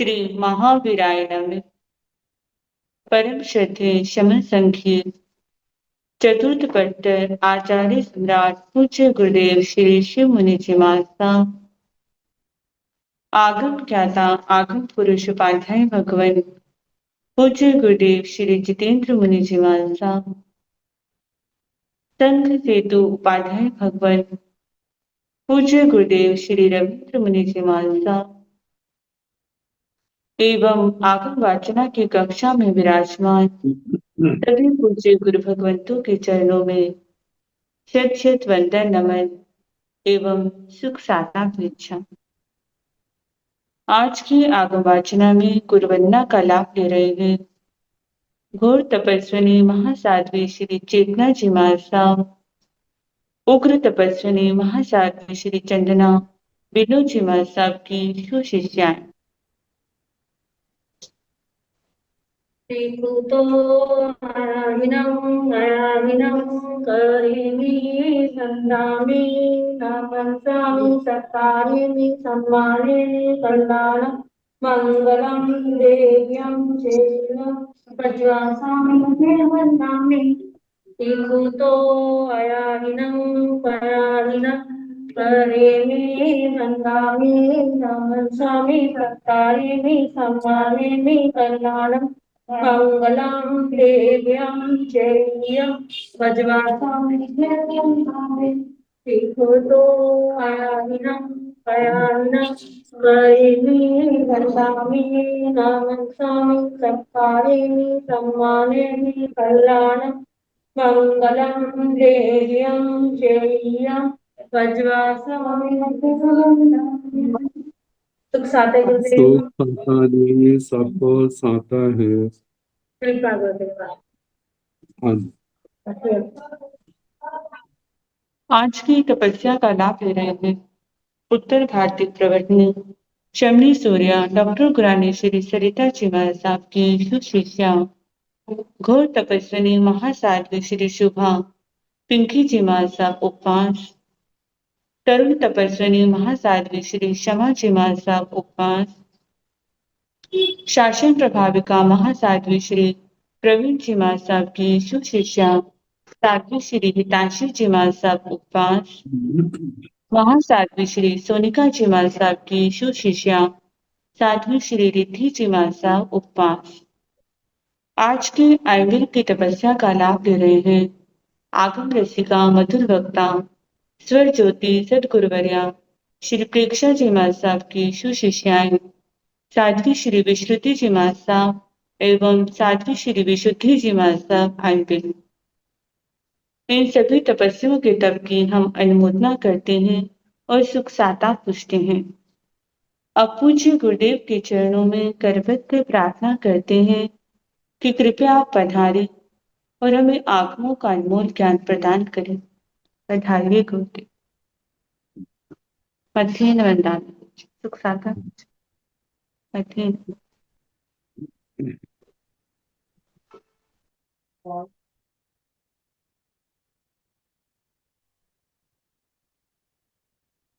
श्री महावीराय नमः। परम श्रद्धेय शमन संघीय चतुर्थ पट्टर आचार्य सम्राट पूज्य गुरुदेव श्री शिव मुनि जी महाराज आगम ज्ञाता आगम पुरुष उपाध्याय भगवान पूज्य गुरुदेव श्री जितेंद्र मुनि जी महाराज संघ सेतु उपाध्याय भगवान पूज्य गुरुदेव श्री रविंद्र मुनि जी महाराज एवं आगम वाचना की कक्षा में विराजमान सभी पूज्य गुरु भगवंतों के चरणों में शत शत वंदन नमन एवं सुख साधना। आज की आगम वाचना में गुरुवंदना का लाभ ले रहे हैं घोर तपस्विनी महासाध्वी श्री चेतना जी महाराज, उग्र तपस्विनी महासाध्वी श्री चंदना बिनो जी महाराज की सुशिष्याएं। श्रीकृतो नारायणं करिमि सन्दामि नामंसामि सत्कारिमि सम्मानिमि कल्याणं मङ्गलं देव्यं चैव प्रज्वासामि वन्दामि श्रीकृतो परायणं करिमि वन्दामि नमस्सामि सत्कारिमि सम्मानिमि कल्याणं मङ्गलं देव्यं चैव वज्रवासामि श्रीकृतो परायणं करिमि वन्दामि नमस्सामि सत्कारिमि सम्मानिमि कल्याणं मङ्गलं देव्यं चैव वज्रवासामि सुख साते गुरुदेव सुख साता नहीं सबको साता है। कृपा गुरुदेव। आज की तपस्या का लाभ ले रहे हैं उत्तर भारतीय प्रवर्तनी शमनी सूर्या डॉक्टर गुरानी श्री सरिता जी महाराज साहब की सुशिष्या घोर तपस्विनी महासाध्वी श्री शुभा पिंकी जी महाराज साहब उपवास, तरुण तपस्विनी महासाध्वी श्री शमा जी महाराज साहब उपवास, शासन प्रभाविका महासाध्वी श्री प्रवीण जी महाराज साहब की सुशिष्या साध्वी श्री हितांशी जी महाराज साहब उपवास, महासाध्वी श्री सोनिका जी महाराज साहब की सुशिष्या साध्वी श्री रिद्धि जी महाराज साहब उपवास। आज के आयुर्वेद की तपस्या का लाभ ले रहे हैं आगम रसिका मधुर वक्ता स्वर ज्योति सदगुरुवर्या श्री प्रेक्षा जी महाराज साहब की सुशिष्याएं साध्वी श्री विश्रुति जी महाराज साहब एवं साध्वी श्री विशुद्धि जी महाराज साहब भाई बहन। इन सभी तपस्वियों के तप की हम अनुमोदना करते हैं और सुख साता पूछते हैं। अब पूज्य गुरुदेव के चरणों में करबद्ध से प्रार्थना करते हैं कि कृपया आप पधारें और हमें आगमों का अनमोल ज्ञान प्रदान करें। पधारिए गुरुदेव। मध्येन वंदना सुख साता मध्येन।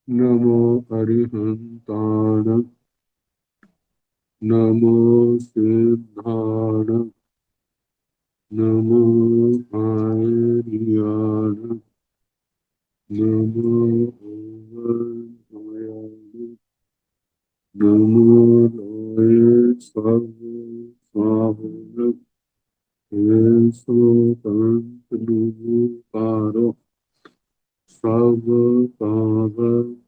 नमो अरिहंताण नमो सिद्धाण नमो आर्याण नमो ओवरयाण नमो लोये सब स्वाहन सो तंत नुकारो सब पावक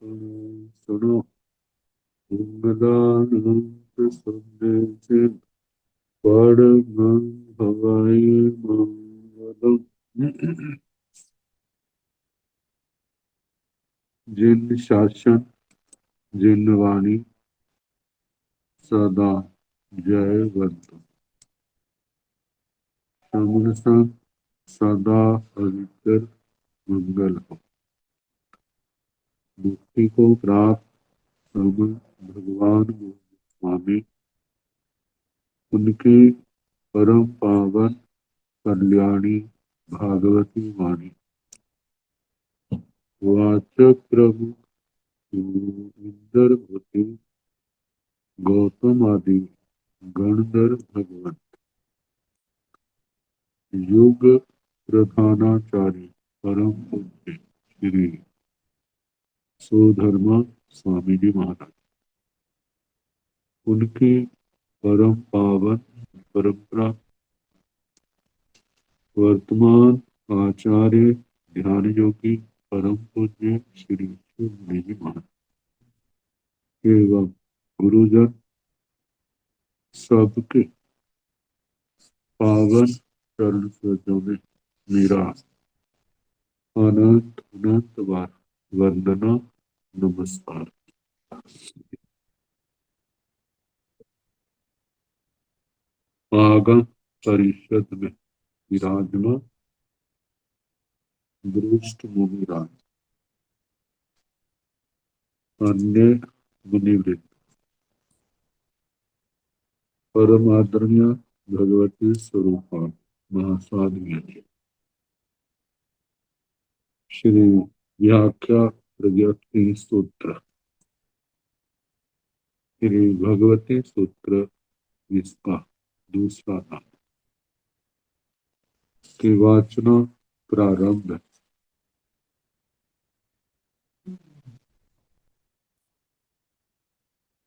सुनो उन्नदानंद संदेश परम भवाई मंगलम। जिन शासन जिन वाणी सदा जयवंत शमन संग सदा हरिकर मंगल हो। मुक्ति को प्राप्त समन भगवान स्वामी उनकी परम पावन कल्याणी भागवती वाणी वाचक प्रभु इंदर होते गौतम आदि गणधर भगवान युग प्रधानाचार्य परम पूज्य श्री सुधर्मा स्वामी जी महाराज, उनकी परम पावन परंपरा वर्तमान आचार्य ध्यान योगी परम पूज्य श्री मुनि जी महाराज एवं गुरुजन सबके पावन चरण सरोजों में मेरा अनंत अनंत बार वंदना नमस्कार। आगम परिषद में विराजमान वरिष्ठ मुनिराज, अन्य मुनिवृंद, परम आदरणीय भगवती स्वरूपा महासाध्वी श्री व्याख्या प्रज्ञप्ति सूत्र श्री भगवती सूत्र इसका दूसरा नाम की वाचना प्रारंभ।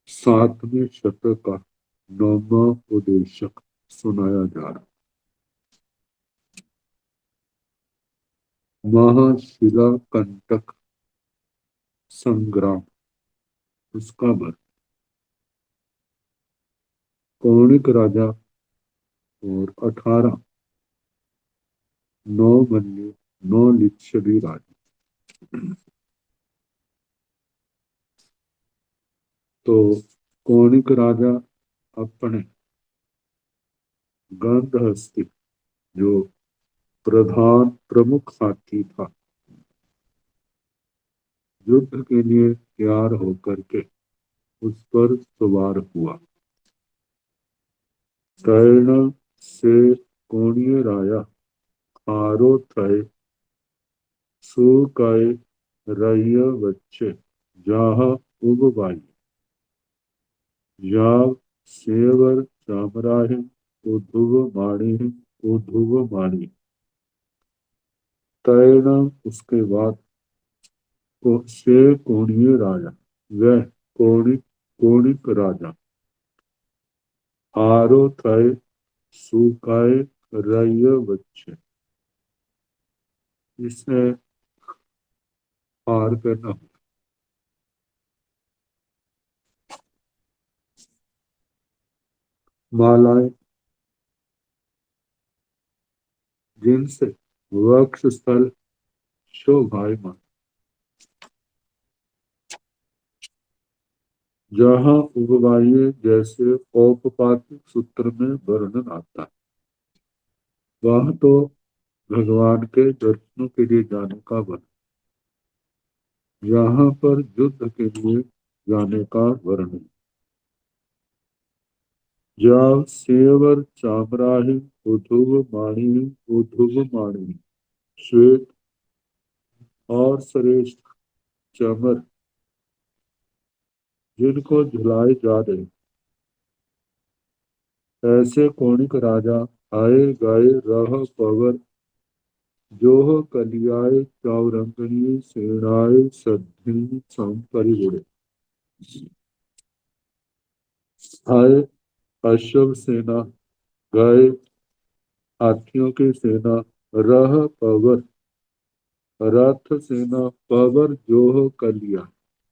7वें शतक का 9वां उपदेशक सुनाया जा रहा। महाशिला कंटक संग्राम, उसका वर्णन। कौणिक राजा और 18 9 मल्ल 9 लिच्छवी राजा। तो कौणिक राजा अपने गंधहस्ती जो प्रधान प्रमुख हाथी था, युद्ध के लिए तैयार होकर के उस पर सवार हुआ। तैर्ण से कोणीय राया हारो थय सुकाय रय बच्चे जहाँ उगवाई याव सेवर चामराहि उधुव माणी। तैर्ण उसके बाद से कोणीय राजा, वह कोणिक राजा हारो थय सुकाय रय बच्चे, इसे हार करना, मालाएं जिनसे वक्ष स्थल शोभायमान, जहाँ उगवाइये जैसे औपपातिक सूत्र में वर्णन आता है, वह तो भगवान के दर्शनों के लिए जाने का वर्णन, यहाँ पर युद्ध के लिए जाने का वर्णन। जाव सेवर चामराहि उधुव माणी, श्वेत और श्रेष्ठ चमर जिनको झुलाए जा रहे, ऐसे कौणिक राजा आए गए रह पवर जोह कलियाए चौरंगनी सेनाए सद्धि संपरिगुणे। आए अश्व सेना, गए हाथियों की सेना, रह पवर रथ सेना, पवर जोह कलिया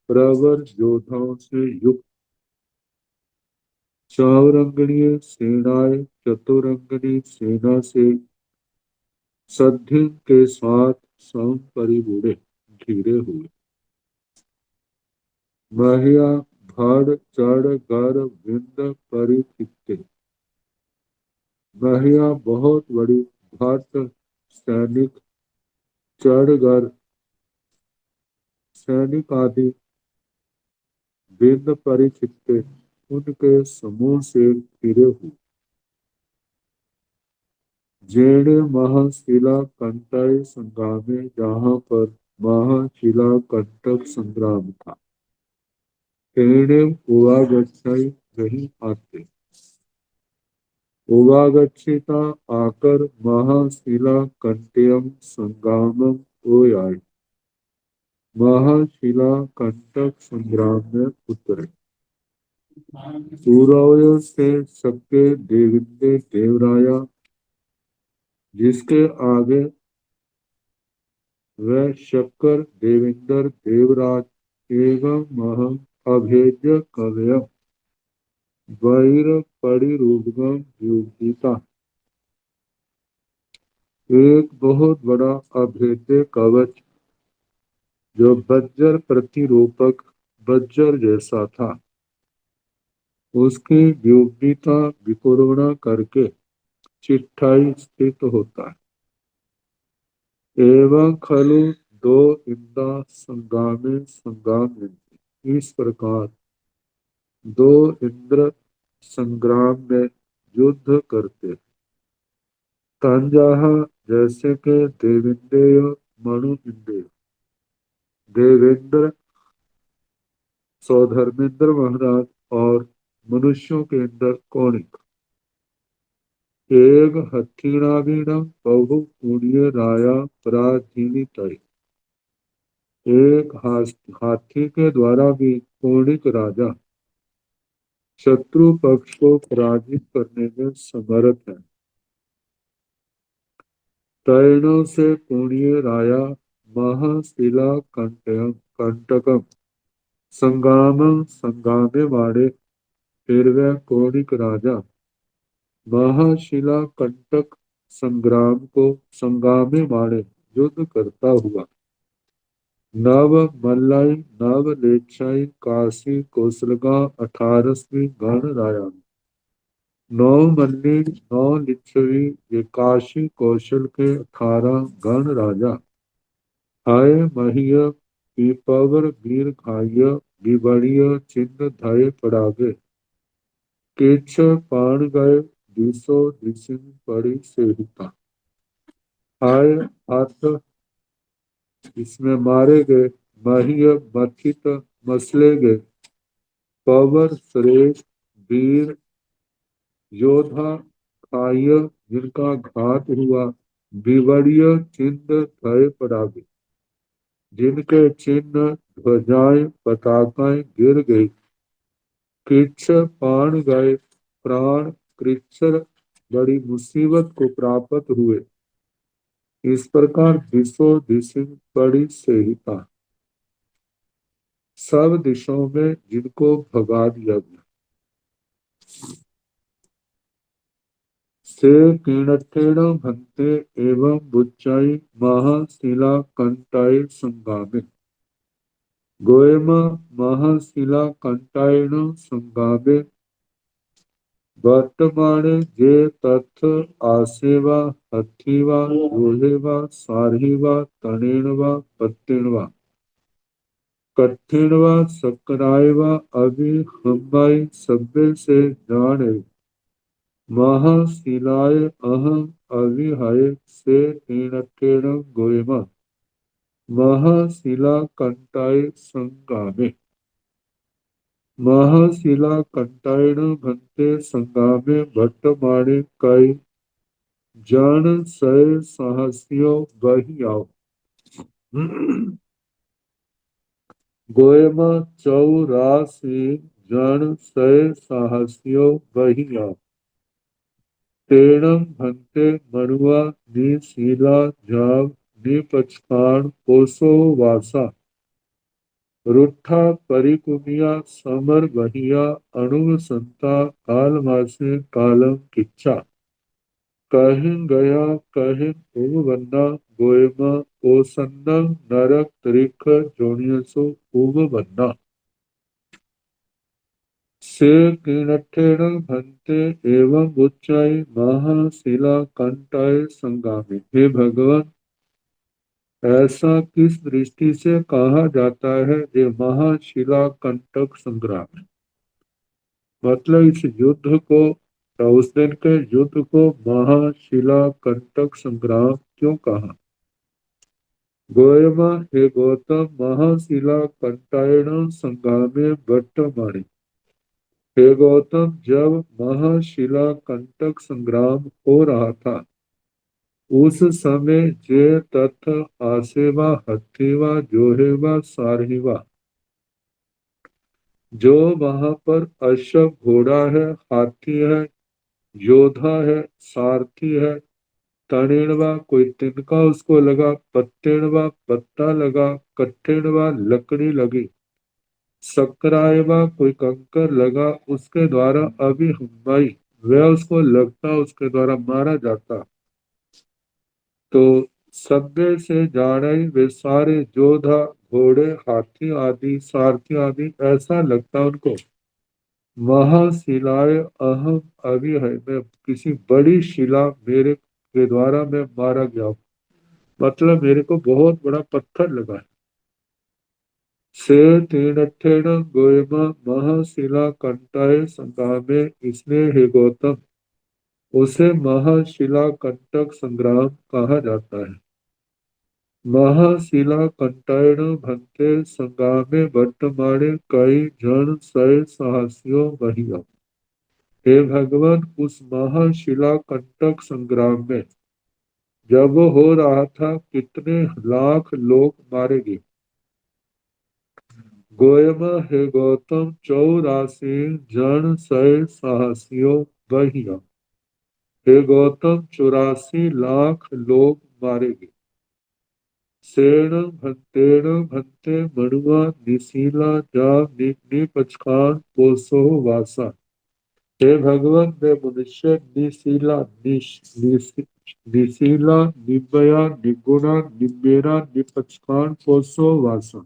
प्रवर योद्धाओं से युक्त, चौरंगणीय सेनाएं चतुरंगनी सेना से, सद्धि के साथ संपरिगुणे घिरे हुए, महिया भड़ चढ़ गर विंद परिचिते, महिया बहुत बड़ी भट्ट सैनिक, चढ़गर सैनिक आदि, विंद परिचिते उनके समूह से घिरे हुए, जेणे महाशिला कंटक संग्रामे, जहाँ पर महाशिला कंटक संग्राम था, तेणे उवागच्छई नहीं आते। उवागच्छिता आकर महाशिला कंटेयम संग्रामम ओयाय। महाशिला कंटक संग्राम में उतरे। सूर्योदय से सबके देविंदे देवराया, जिसके आगे वह शक्कर देवेंद्र देवराज एवं महम अभेद्य कवय वैर परिरूपगम योगिता। एक बहुत बड़ा अभेद्य कवच जो वज्र प्रतिरूपक वज्र जैसा था, उसकी व्योगिता विकुर्णा करके चिट्ठाई स्थित होता है। एवं खलु दो इंदा संगामे संगाम। इस प्रकार दो इंद्र संग्राम में युद्ध करते। तंजाहा जैसे के देवेंद्रेय मनु इंद्रिय, देवेंद्र सौधर्मेंद्र महाराज और मनुष्यों के इंद्र कौणिक। एक हथीणावीणम बहु पुण्य राया पराधीनितय। एक हाथी के द्वारा भी कौणिक राजा शत्रु पक्ष को पराजित करने में समर्थ है। तैणों से पुण्य राया महाशिला कंटकम संगामम संगामे वाड़े। फिर वह कौणिक राजा महाशिला कंटक संग्राम को संगामे वाड़े युद्ध करता हुआ नव मल्लाई नव लेच्छाई काशी कौशलगा 18वीं गणराया। नौ मल्ली नौ लिच्छवी ये काशी कौशल के 18 गण राजा। हाय महीय पीपवर वीर खाय विबड़िय चिन्ह धय पड़ागे। केछ पाण गए दिसो दिसिन पड़ी सेविता। हाय हाथ इसमें मारे गए, महीय मथित मसले गए, पवर श्रेष्ठ वीर योद्धा काय जिनका घात हुआ, विवड़ीय चिन्ह भय पड़ागे, जिनके चिन्ह ध्वजाएं पताकाएं गिर गई। किच्छ पाण गए प्राण कृच्छ्र बड़ी मुसीबत को प्राप्त हुए। इस प्रकार दिशो दिशिन पड़ी सेहिता, सब दिशों में जिनको भगा दिया गया। से कीणठेण भंते एवं बुच्चाई महाशिला कंटाय संगामे। गोएम महाशिला कंटायण संगामे वर्तमाने जे तथ आसेवा हथिवा रोहेवा सारहीवा तणेनवा पत्तेनवा कठिनवा सकरायवा अभि हम्बाई सभ्य से जाने महाशिलाय अहं अविहाय से कीणठेण गोएमा महाशिला कंटाय संगामे। महाशिला कंटायण भंते संगामे भट्टमाणे कई जन सय साहसियों वही आओ। गोयमा चौरासी जन सय साहसियों वही आओ। तेणम भंते मनुआ निशीला जाव निपचकान कोसो वासा। रुठा परिकुमिया समर बहिया अणुव संता कालमासे कालम किच्चा। कहिं गया कहिं उब बन्ना गोयमा ओसन्नम नरक त्रिख जोनियसो उब बन्ना। से कीणठेण भंते एवं उच्चाई महाशिला कंटाय संगामी। हे भगवान, ऐसा किस दृष्टि से कहा जाता है ये महाशिला कंटक संग्राम है। मतलब इस युद्ध को या उस दिन के युद्ध को महाशिला कंटक संग्राम क्यों कहा। गोयमा हे गौतम महाशिला कंटायण संगामे भट्टमाणी। हे गौतम, जब महाशिला कंटक संग्राम हो रहा था, उस समय जे तथ आसेवा हथेवा जोहेवा सारहीवा, जो वहां पर अश्व घोड़ा है, हाथी है, योद्धा है, सारथी है, तणेणवा कोई तिनका उसको लगा, पत्तेणवा पत्ता लगा, कट्ठेणवा लकड़ी लगी, सक्रायवा कोई कंकर लगा, उसके द्वारा अभी हम्बाई वह उसको लगता, उसके द्वारा मारा जाता, तो सब्बे से जाड़ई वे सारे जोधा घोड़े हाथी आदि सारथी आदि ऐसा लगता उनको, महाशिलाए अहम अभी है, मैं किसी बड़ी शिला मेरे के द्वारा मैं मारा गया हूं। मतलब मेरे को बहुत बड़ा पत्थर लगा है। से तीन गोयमा महाशिला कंटाए संग्रामे, इसलिए हे गौतम उसे महाशिला कंटक संग्राम कहा जाता है। महाशिला कंटायण भंते संग्रामे वर्तमाने कई जन सय साहसियों बहिया। हे भगवान, उस महाशिला कंटक संग्राम में जब वो हो रहा था, कितने लाख लोग मारे गए। गोयमा हे गौतम 84 जन सय साहसियों बहिया। हे गौतम 84 लाख लोग मारे गए। सेण भंतेण भंते मणुआ निशीला जा निपचखान पोसो वासा। हे भगवान, वे मनुष्य निशीला निशीला निबया निगुणा निमेरा निपचखान पोसो वासा,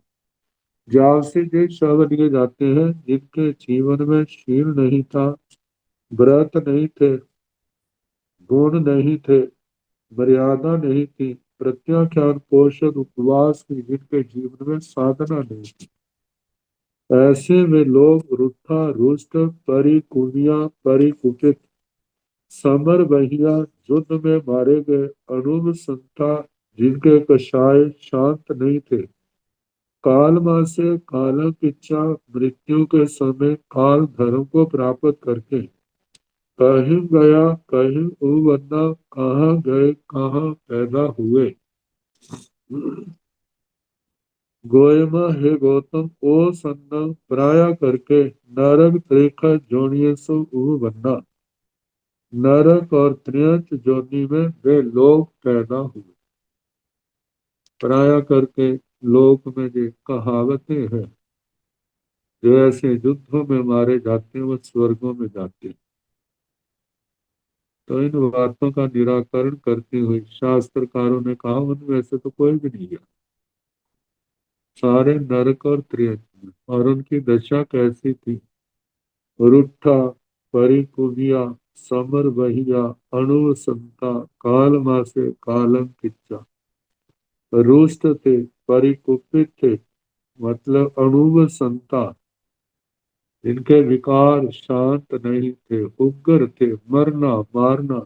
जावसी जे शव लिए जाते हैं, जिनके जीवन में शील नहीं था, व्रत नहीं थे, गुण नहीं थे, मर्यादा नहीं थी, प्रत्याख्यान पोषण उपवास की जिनके जीवन में साधना नहीं थी, ऐसे में लोग रुठा रुष्ट परिकुनिया परिकुपित समर बहिया युद्ध में मारे गए, अणुव संता जिनके कषाय शांत नहीं थे, काल से कालक इच्छा मृत्यु के समय काल धर्म को प्राप्त करके कहीं गया कहीं उबंदा, कहाँ गए कहाँ पैदा हुए। गोयमा हे गौतम, ओ सन्ना प्राया करके नरक त्रिख जोनिये सो बनना, नरक और त्रियंच जोनी में वे लोग पैदा हुए। प्राया करके लोक में जो कहावतें हैं, जो ऐसे युद्धों में मारे जाते हैं वो स्वर्गों में जाते हैं। तो इन बातों का निराकरण करते हुए शास्त्रकारों ने कहा उनमें से तो कोई भी नहीं है, सारे नरक और त्रियंच में। और उनकी दशा कैसी थी? रुट्ठा परिकुबिया समर बहिया अणुव संता काल मासे कालम किच्चा। रुष्ट थे, परिकुपित थे, मतलब अणुव संता, इनके विकार शांत नहीं थे, उग्र थे, मरना मारना,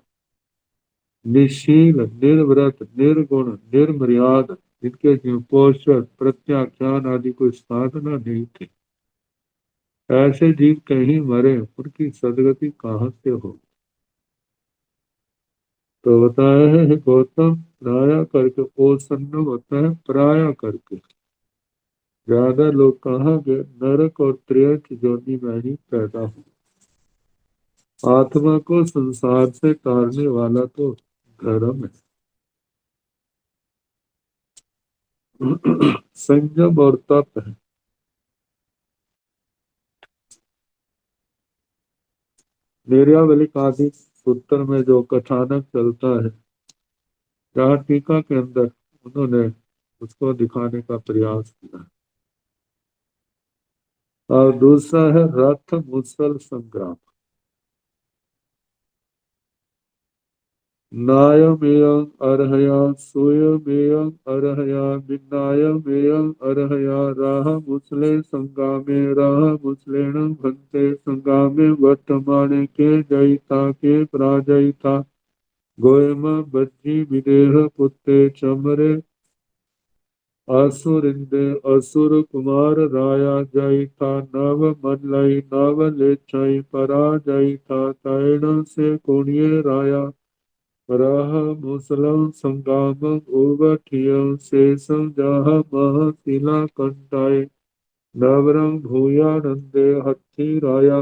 निशील निर्व्रत निर्गुण निर्मर्याद, इनके जीव पोषण प्रत्याख्यान आदि कोई साधना नहीं थी। ऐसे जीव कहीं मरे, उनकी सदगति कहाँ से हो? तो बताया है गौतम, प्राया करके ओसन्न होता है, प्राया करके ज्यादा लोग कहाँ गए? नरक और त्रियंच जोनि में ही पैदा हुए। आत्मा को संसार से तारने वाला तो धर्म है। संयम और तप है। निर्यावलिक आदि सूत्र में जो कथानक चलता है, जहाँ टीका के अंदर उन्होंने उसको दिखाने का प्रयास किया। और दूसरा है रथ मुसल संग्राम। नायमेयं अर्हया सूयमेयं अर्हया विनायमेयं अर्हया राह मुसले संगामे राह मुसलेण भंते संगामे वर्तमाने के जयिता के पराजयिता गोयम बज्जी विदेह पुत्ते चमरे असुरिंदे असुर कुमार राया जय था नव मल्लई नव लेछई पराजय था तैण से कुणिये राया रह मुसलम संगाम उबठियम शेषम जह मह तिला कंटाय नवरंग भूयानंदे हथी राया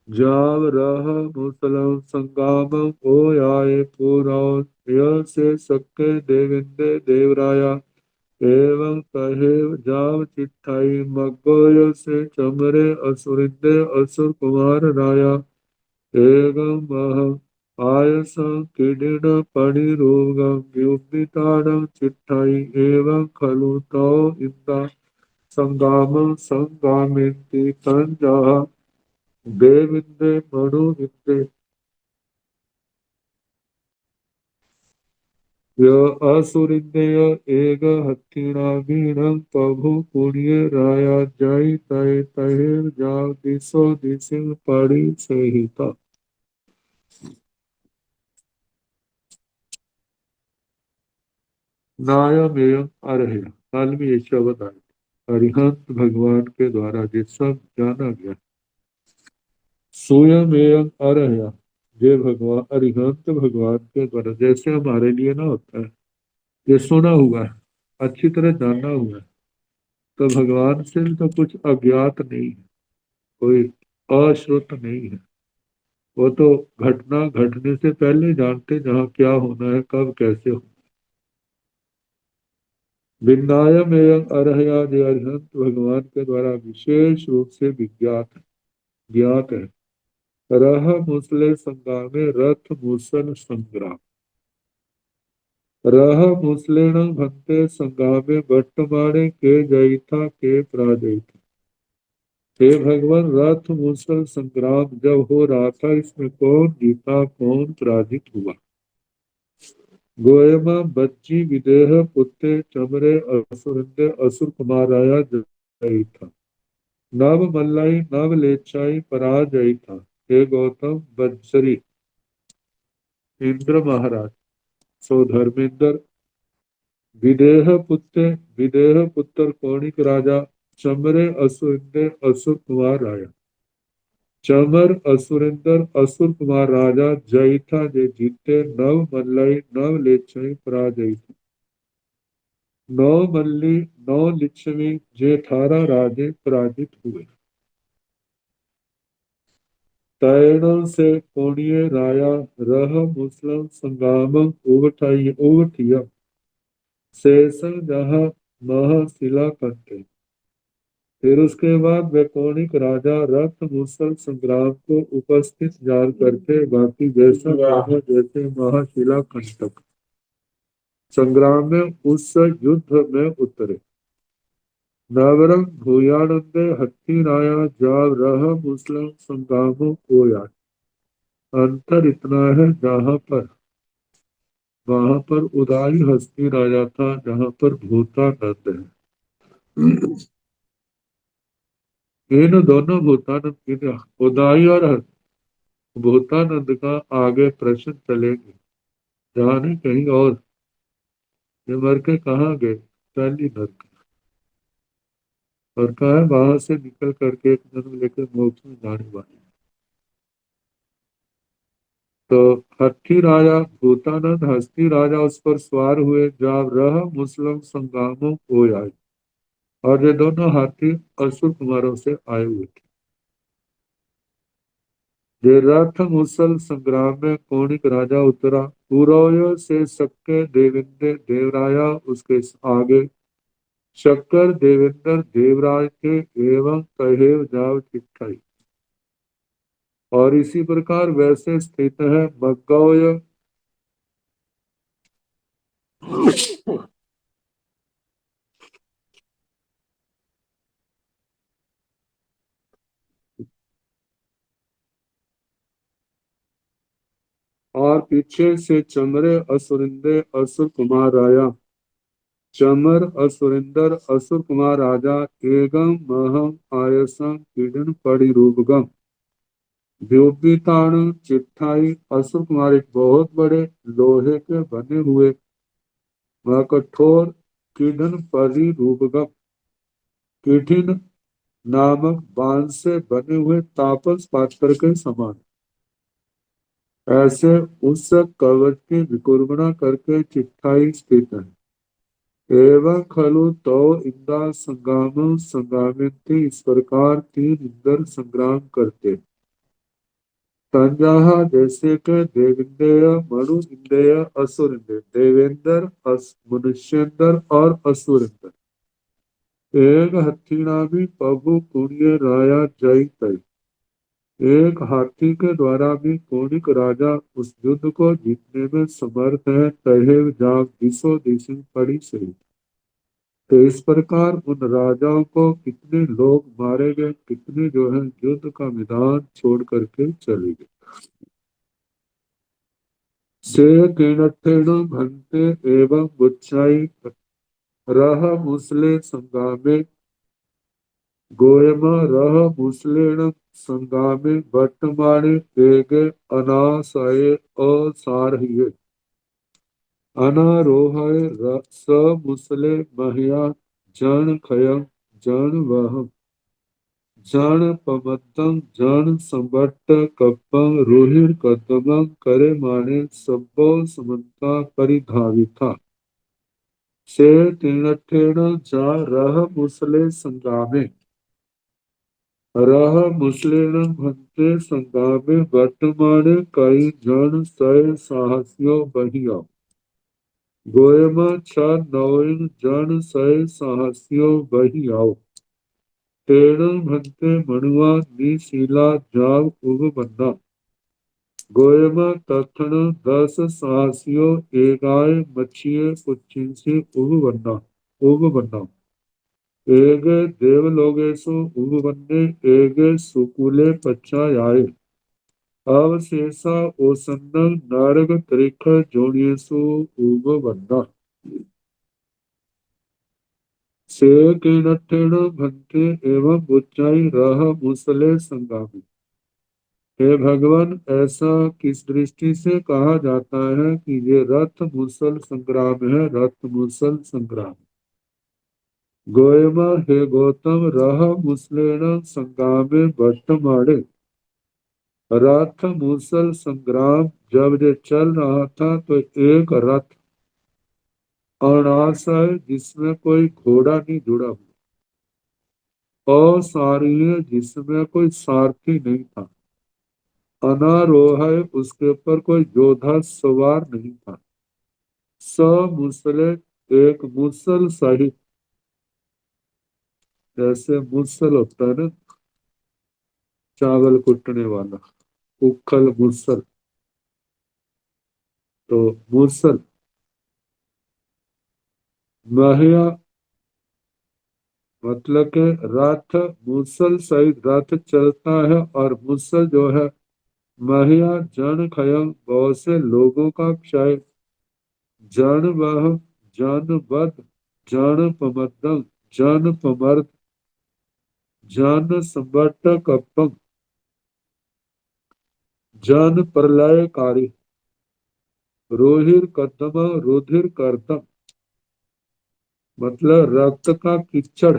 जाव रह मुसलम संगाम ओ आए पुरौ से सक्के देविंदे देवराया एवं कहे जाव चिट्ठाई मग्गोय से चमरे असुरिंदे असुर कुमार राया एवं मह आयस किडिन पणिरोगम व्युपितानं चिट्ठाई एवं खलु तौ इंदा संगामं संगामिति तंजः देविंदे मनुविंदे य असुरिंदय एग हत्तिणागीणं प्रभु पुण्य राया जय तय तहे जाव दिशो दिशिं पड़ी सहिता नायमेयं अर्हय। काल में ये शब्द आए अरिहंत भगवान के द्वारा ये सब जाना गया। सोयमेयं अर्हय ये भगवान अरिहंत भगवान के द्वारा जैसे हमारे लिए ना होता है ये सुना हुआ है अच्छी तरह जाना हुआ है तो भगवान से भी तो कुछ अज्ञात नहीं है कोई अश्रुत नहीं है वो तो घटना घटने से पहले जानते जहाँ क्या होना है कब कैसे हो। विन्दायम एवं अर्हयादि अरिहंत भगवान के द्वारा विशेष रूप से विज्ञात ज्ञात है। रह मुसले संग्रामे रथ मुसल संग्राम रह मुसलेण भंते संग्रामे वर्तमाने के जयिता के पराजयिता। हे भगवान रथ मुसल संग्राम जब हो रहा था इसमें कौन जीता कौन पराजित हुआ। गोयमा बच्ची विदेह पुत्ते चमरे असुरंदे असुर कुमार आया जय था नव मल्लाई नव लेचाई पराजय था। हे गौतम बज्जरी इंद्र महाराज सो धर्मेंद्र विदेह पुत्र कौणिक राजा चमरे असुरंदे असुर कुमार आया चमर असुरेंद्र असुर कुमार राजा जय था जे जीते नव मल्लई नव लेच्छई पराजय नौ मल्ली नौ लिच्छवी जे 18 राजे पराजित हुए। तैणों से कोणीय राया रह मुस्लिम संगाम उवठियम शेषं जहाँ मह शिला कंटे। फिर उसके बाद वैकोनिक राजा रथ मुसल संग्राम को उपस्थित जान करके बाकी जैसा जैसे महाशिला कंटक संग्राम में उस युद्ध में उतरे। नवरंग भूयानंदे हत्ती राया जाव रह मुस्लिम संग्रामों को याद अंतर इतना है जहाँ पर वहां पर उदाई हस्ती राजा था जहाँ पर भूतानंद है। इन दोनों भूतानंद उदाई और भूतानंद का आगे प्रश्न चलेंगे जहाँ नहीं कहीं और ये मर के कहाँ गए पहली नरक और कहा है वहां से निकल करके एक जन्म लेकर मोक्ष में जाने वाले। तो हठी राजा भूतानंद हस्ती राजा उस पर सवार हुए जब रह मुस्लिम संग्रामों को आए और ये दोनों हाथी असुर कुमारों से आए हुए थे। ये रथ मुसल संग्राम में कौणिक राजा उतरा पूर्व से सक्के देवेंद्र देवराया उसके आगे शक्कर देवेंद्र देवराज के एवं कहेव जाव चिट्ठाई और इसी प्रकार वैसे स्थित है मग्गौय और पीछे से चमरे असुरिंदे असुर कुमार आया चमर असुरिंदर असुर कुमार राजा एगम महम आयसम पीड़न पड़ी रूपगम द्योपिताण चिट्ठाई असुर कुमार एक बहुत बड़े लोहे के बने हुए वह कठोर किढ़न परी रूपगम किठिन नामक बांध से बने हुए तापस पात्र के समान। ऐसे उस कवच की विकुर्मणा करके चिट्ठाई स्थित है। एवं खलु तो इंदा संग्राम संग्रामेंति, इस प्रकार तीन इंद्र संग्राम करते। तंजाहा जैसे के देवेंद्र मनु इंद्रिय असुर इंद्र, देवेंद्र मनुष्येंद्र और असुरेंद्र। एक हथीनामी प्रभु कुणिय राया जय तय, एक हाथी के द्वारा भी कौणिक राजा उस युद्ध को जीतने में समर्थ है। तहेव जाग दिसो दिशि पड़ी से। तो इस प्रकार उन राजाओं को कितने लोग मारे गए, कितने जो है युद्ध का मैदान छोड़ करके चले गए। से किणठेण भंते एवं बुच्छाई रह मुसले संगामे, गोयम रह मुसलेण संगामे वर्तमाने वेगे अनाशय असारहिये, अनारोहय स मुसले महिया जन खयं जन वह जन पमत्तं जन संबट्ट कप्पं रोहिर कदमं करे माने सब्बो समन्ता परिधाविता। से तीनठेण जा रह मुसले संग्रामे, रह मुसलेण भंते संग्रामे वर्तमाने कई जन सय साहसियों बहिया, गोयमा छ नौइन जन सय साहसियों बही आओ। तेण भंते मणुआ निशीला जाग उग बन्ना, गोयमा तथन 10 साहसियों एगाय मछिए उच्चिंसी उग बन्ना। एगे देवलोगेशु उग बन्ने, एगे सुकुले पच्चायाय, अवशेषा ओसन्न नारग त्रिख जोनियसु उग बन्ना। से किणठेण भंते एवं उच्चाई रह मुसले संगामी। हे भगवान, ऐसा किस दृष्टि से कहा जाता है कि ये रथ मुसल संग्राम है, रथ मुसल संग्राम। गोयमा हे गौतम, रह मुसलेण संग्रामे वर्तमाने, रथ मुसल संग्राम जब ये चल रहा था तो एक रथ अनासय जिसमें कोई घोड़ा नहीं जुड़ा हुआ, असारीय जिसमें कोई सारथी नहीं था, अनारोह उसके ऊपर कोई योद्धा सवार नहीं था, स मुसले एक मुसल सहित, जैसे मुसल होता है ना चावल कुटने वाला, उखल मुसल, तो मुसल महिया मतलब के रथ मुसल सहित रथ चलता है, और मुसल जो है महिया जन खयम बहुत से लोगों का क्षय, जन वह जन वध जन पमद्दम जन पमर्द जन संबट्ट कप्पम जन प्रलयकारी, रोहिर कदम रुधिर कर्दम मतलब रक्त का कीचड़।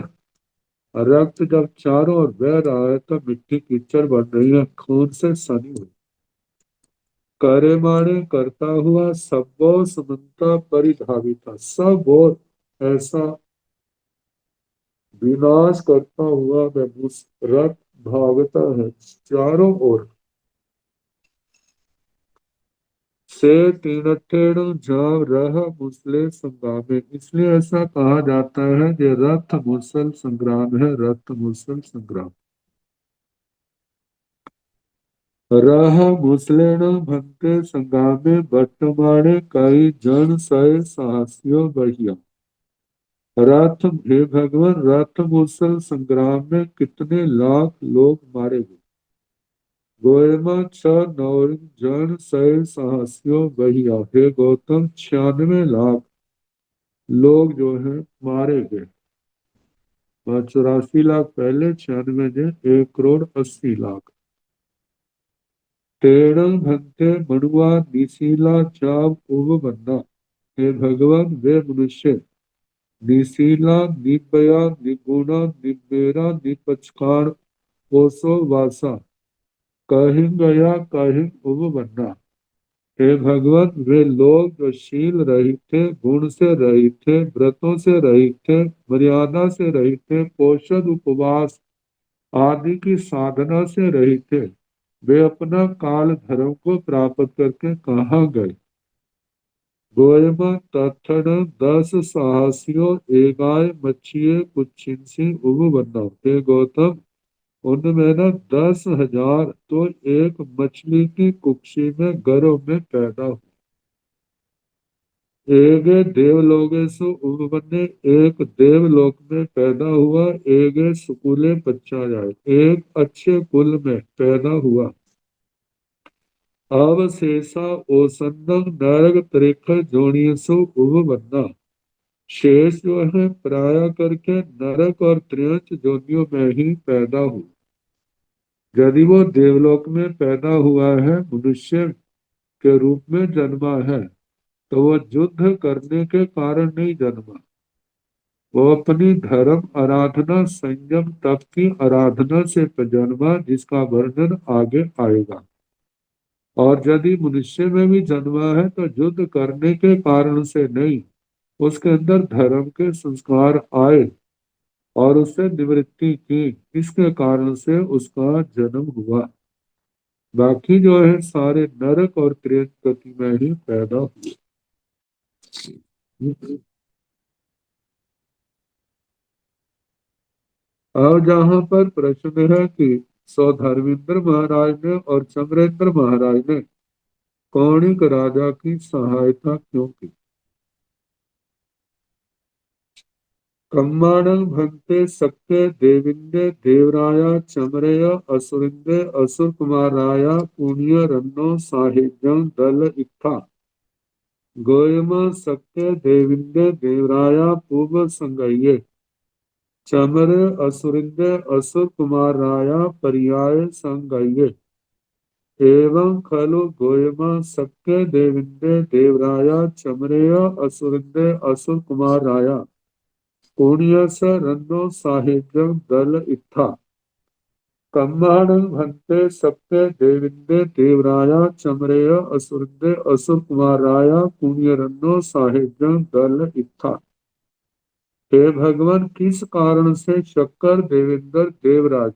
रक्त जब चारों ओर बह रहा है तो मिट्टी कीचड़ बन रही है, खून से सनी हुई। करे माने करता हुआ सबो समन्ता परिधाविता, सब और ऐसा विनाश करता हुआ वह रथ भागता है चारों ओर। से तीनठेण जाव रह मुसले संग्रामे, इसलिए ऐसा कहा जाता है कि रथ मुसल संग्राम है, रथ मुसल संग्राम। रह मुसलेण भंते संग्रामे वर्तमाने कई जन सय साहसियों बढ़िया। रथ हे भगवान, रथ मुसल संग्राम में कितने लाख लोग मारे गए। गोयमा छ नौरिन जन सय साहसियों बहिया, हे गौतम 96 लाख लोग जो है मारे गए। 84 लाख पहले, 96 ने 1,80,00,000। तेण भंते मड़ुआ निशीला चाव उग बन्ना, हे भगवान वे मनुष्य निशीला निबया निगुणा निबेरा निपचकाण ओसो वासा कहीं गया कहीं उब बन्ना। हे भगवान वे लोग जो शील रहित थे, गुण से रहित थे, व्रतों से रहित थे, मर्यादा से रहित थे, पोषण उपवास आदि की साधना से रहित थे, वे अपना काल धर्म को प्राप्त करके कहाँ गए। गोयमा तत्ण 10 साहसियों एगाय मच्छिए कुछिन्सी उब बन्ना। हे गौतम उनमें न 10,000 तो एक मछली की कुक्षी में गर्भ में पैदा हुए। एक देवलोकेशु उपपन्ने एक देवलोक में पैदा हुआ, एक सुकुले बच्चा जाए एक अच्छे कुल में पैदा हुआ। अवशेषा ओसन्नम नरक त्रिख जोनियसु उपबन्ना। शेष जो है प्राय करके नरक और त्रियंच जोनियों में ही पैदा हुआ। यदि वो देवलोक में पैदा हुआ है, मनुष्य के रूप में जन्मा है, तो वो युद्ध करने के कारण नहीं जन्मा, वो अपनी धर्म आराधना संयम तप की आराधना से जन्मा, जिसका वर्णन आगे आएगा। और यदि मनुष्य में भी जन्मा है तो युद्ध करने के कारण से नहीं, उसके अंदर धर्म के संस्कार आए और उससे निवृत्ति की, इसके कारण से उसका जन्म हुआ। बाकी जो है सारे नरक और त्रेत गति में ही पैदा हुए। अब जहाँ पर प्रश्न है कि सौधर्मेंद्र महाराज ने और चंद्रेंद्र महाराज ने कौणिक राजा की सहायता क्यों की। कम्माणं भंते सक्के देविंदे देवराया चमरेय असुरिंदे असुर कुमाराया पुण्य रन्नो साहित्यं दल इत्था। गोयम सक्के देविंदे देवराया पूर्व संगये चमरे असुरिंदे असुर कुमाराया पर्याय संगये। एवं खलु गोयमा सक्के देविंदे देवराया चमरेय असुरिंदे असुर कुमाराया पुण्यस रन्नो साहित्यं दल इत्था। कम्माणं भंते सक्के देविंदे देवराया चमरेय असुरिंदे असुर कुमाराया पुण्य रन्नो साहित्यं दल इत्था। हे भगवान किस कारण से शक्कर देवेंद्र देवराज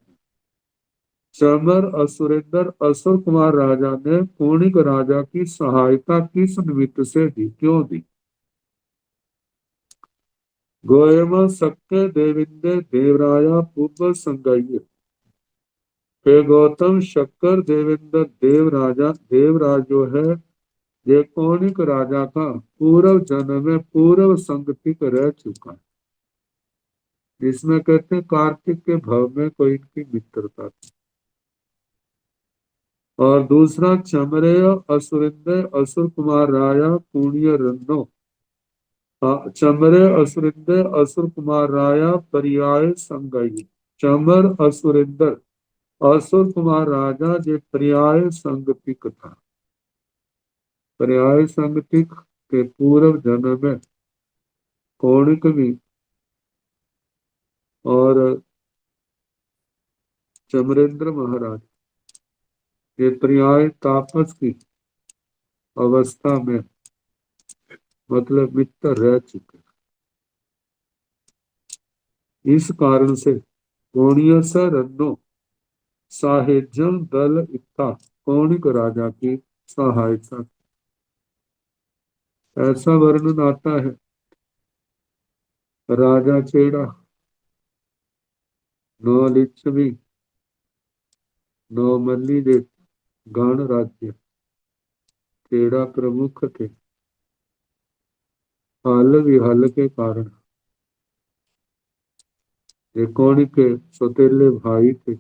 चमर असुरेंद्र असुर कुमार राजा ने पूर्णिक राजा की सहायता किस निमित्त से दी, क्यों दी। गोयम सक्के देविंदे देवराया पूर्व संगय। हे गौतम शक्कर देवेंद्र देवराज जो है, ये कौणिक राजा का पूर्व जन्म में पूर्व संगतिक रह चुका है, जिसमें कहते हैं कार्तिक के भव में कोई इनकी मित्रता थी। और दूसरा चमरेय असुरिंदर असुर कुमार राया पुण्य रन्नो। चमरे असुरिंदर असुर कुमार राया पर्याय संगई। चमर असुरिंदर असुर कुमार राजा जे पर्याय संगतिक था। पर्याय संगतिक के पूर्व जन्म में कौणिक भी और चमरेंद्र महाराज ये पर्याय तापस की अवस्था में मतलब मित्र रह चुके। इस कारण से कौणिय रन्नो साहेजम दल इत्था कौणिक राजा की सहायता। ऐसा वर्णन आता है, राजा चेड़ा नौ लिच्छवी नौ मल्ली दे गण राज्य चेड़ा प्रमुख थे। हल विहल के कारण ये कौणिक के सौतेले भाई थे।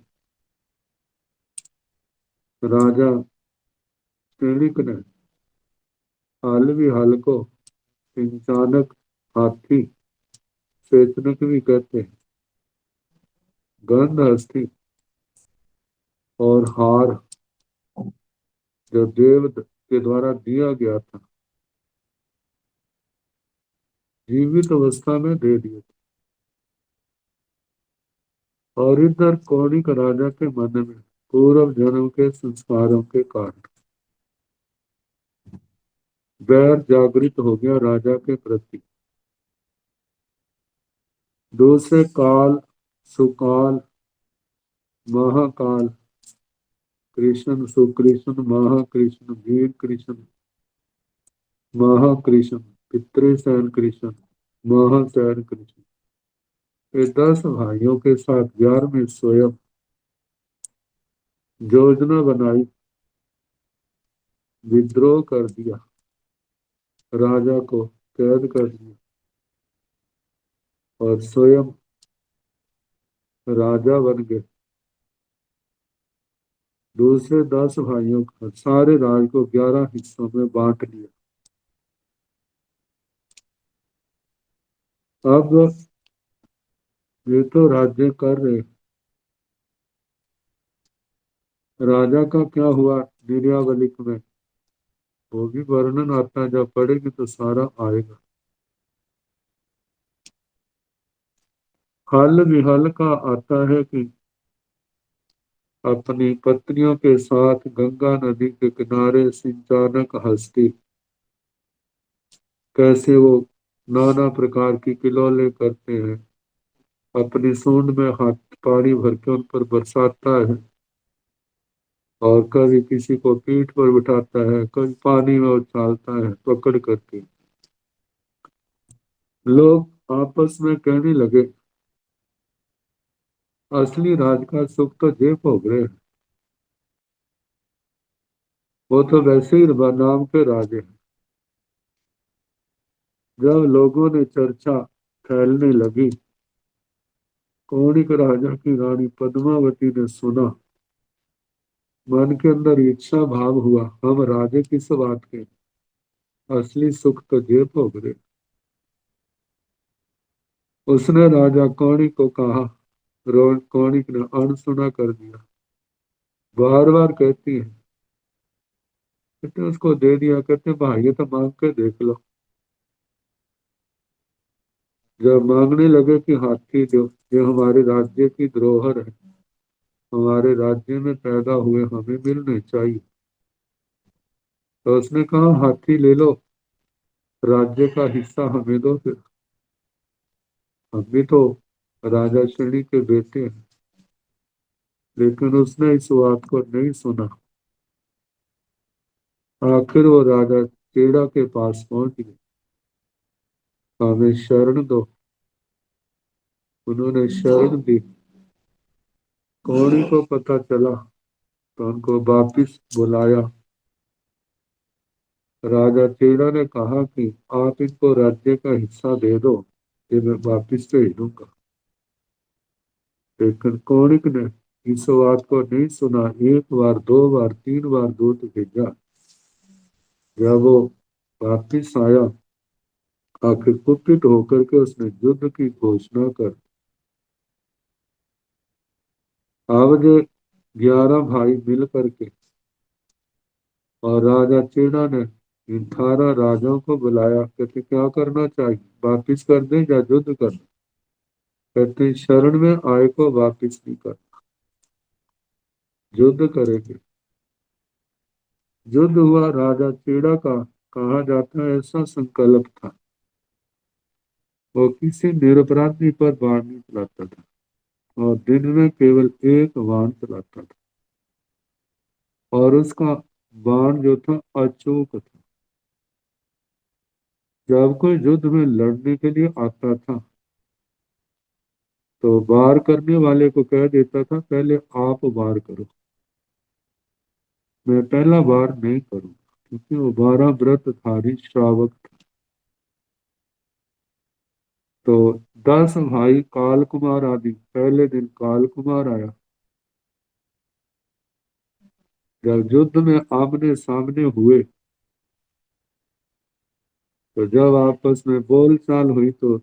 राजा श्रेणिक ने हल विहल को सिंचानक हाथी सेचनक भी कहते हैं, गंध हस्ती और हार जो देव के द्वारा दिया गया था, जीवित अवस्था में दे दिए थे। और इधर कौणिक राजा के मन में पूर्व जन्म के संस्कारों के कारण वैर जागृत हो गया राजा के प्रति। दूसरे काल, सुकाल, महाकाल, कृष्ण, सुकृष्ण, महाकृष्ण, वीर कृष्ण, महाकृष्ण, पितृसेन कृष्ण, महासेन कृष्ण, ये 10 भाइयों के साथ 11वें स्वयं योजना बनाई, विद्रोह कर दिया, राजा को कैद कर दिया और स्वयं राजा बन गए। दूसरे 10 भाइयों का सारे राज को 11 हिस्सों में बांट लिया। अब ये तो राज्य कर रहे, राजा का क्या हुआ निर्यावलिक में वो भी वर्णन आता है, जब पढ़ेंगे तो सारा आएगा। हाल विहाल का आता है कि अपनी पत्नियों के साथ गंगा नदी के किनारे सिंचानक हस्ती कैसे वो नाना प्रकार की किलोले करते हैं, अपनी सूंड में हाथ पानी भर के उन पर बरसाता है और कभी किसी को पीठ पर बिठाता है, कभी पानी में उछालता है पकड़ करके। लोग आपस में कहने लगे असली राज का सुख तो जे भोग रहे हैं, वो तो वैसे ही नाम के राजे हैं। जब लोगों ने चर्चा फैलने लगी, कौणिक राजा की रानी पद्मावती ने सुना, मन के अंदर इच्छा भाव हुआ हम राजे किस बात के, असली सुख तो जे भोग रहे। उसने राजा कौणिक को कहा, कौणिक ने अनसुना कर दिया। बार बार कहती है, कहते उसको दे दिया, कहते भाई ये तो मांग के देख लो। जब मांगने लगे कि हाथी दो, ये हमारे राज्य की धरोहर है, हमारे राज्य में पैदा हुए हमें मिलने चाहिए, तो उसने कहा हाथी ले लो, राज्य का हिस्सा हमें दो, फिर हम भी तो राजा श्रेणी के बेटे हैं। लेकिन उसने इस बात को नहीं सुना। आखिर वो राजा चेड़ा के पास पहुंच गए, हमें शरण दो। उन्होंने शरण दी। कौड़ी को पता चला तो उनको वापिस बुलाया। राजा चेड़ा ने कहा कि आप इनको राज्य का हिस्सा दे दो, ये मैं वापिस भेज दूंगा। लेकिन कौणिक ने इस बात को नहीं सुना। 1 बार 2 बार 3 बार दूत भेजा। जब वो वापिस आया, आखिर कुपित होकर के उसने युद्ध की घोषणा कर। अब जो 11 भाई मिल करके और राजा चेड़ा ने इन 18 राजाओं को बुलाया, कहते क्या करना चाहिए, वापिस कर दें या युद्ध कर। कहते शरण में आए को वापिस नहीं कर, युद्ध करेंगे। युद्ध हुआ। राजा चेड़ा का कहा जाता है ऐसा संकल्प था, वो किसी निरपराधी पर बाण नहीं चलाता था और दिन में केवल एक बाण चलाता था, और उसका बाण जो था अचूक था। जब कोई युद्ध में लड़ने के लिए आता था तो वार करने वाले को कह देता था पहले आप वार करो, मैं पहला वार नहीं करूंगा, क्योंकि वो 12 व्रतधारी श्रावक था। तो 10 भाई काल कुमार आदि, पहले दिन काल कुमार आया। जब युद्ध में आमने सामने हुए तो जब आपस में बोलचाल हुई तो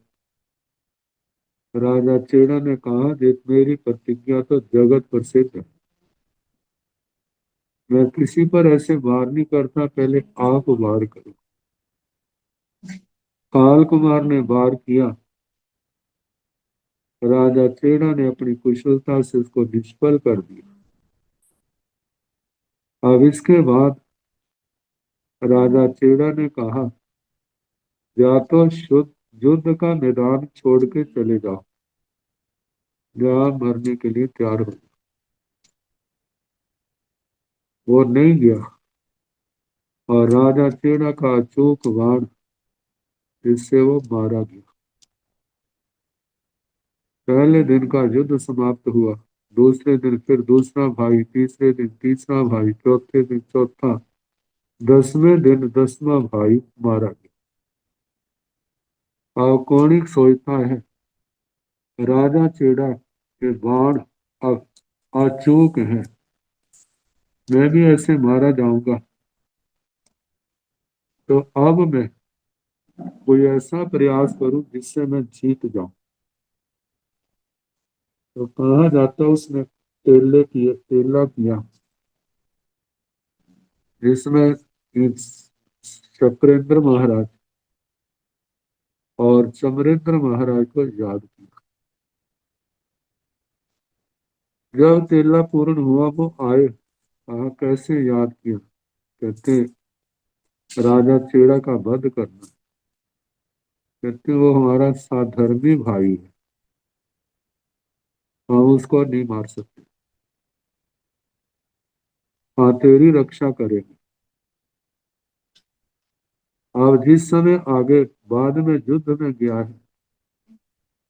राजा चेड़ा ने कहा देख मेरी प्रतिज्ञा तो जगत प्रसिद्ध है, मैं किसी पर ऐसे वार नहीं करता, पहले आप वार करो। काल कुमार ने वार किया। राजा चेड़ा ने अपनी कुशलता से उसको निष्फल कर दिया। अब इसके बाद राजा चेड़ा ने कहा, या तो शुद्ध युद्ध का मैदान छोड़ के चले जाओ, या मरने के लिए तैयार हो। वो नहीं गया और राजा चेड़ा का अचूक वाण जिससे वो मारा गया। पहले दिन का युद्ध समाप्त हुआ। दूसरे दिन फिर दूसरा भाई, तीसरे दिन तीसरा भाई, चौथे दिन चौथा, 10वें दिन 10वां भाई मारा गया। अब कौणिक सोचता है, राजा चेड़ा के बाण अब अचूक है, मैं भी ऐसे मारा जाऊंगा। तो अब मैं कोई ऐसा प्रयास करूं जिससे मैं जीत जाऊं। तो कहा जाता उसने तेला किया, जिसमें चक्रेंद्र महाराज और चमरेंद्र महाराज को याद किया। जब तेला पूर्ण हुआ वो आए, कहा कैसे याद किया? कहते राजा चेड़ा का वध करना। कहते वो हमारा साधर्मी भाई है, हम उसको नहीं मार सकते। हाँ, तेरी रक्षा करेंगे। अब जिस समय आगे बाद में युद्ध में गया है,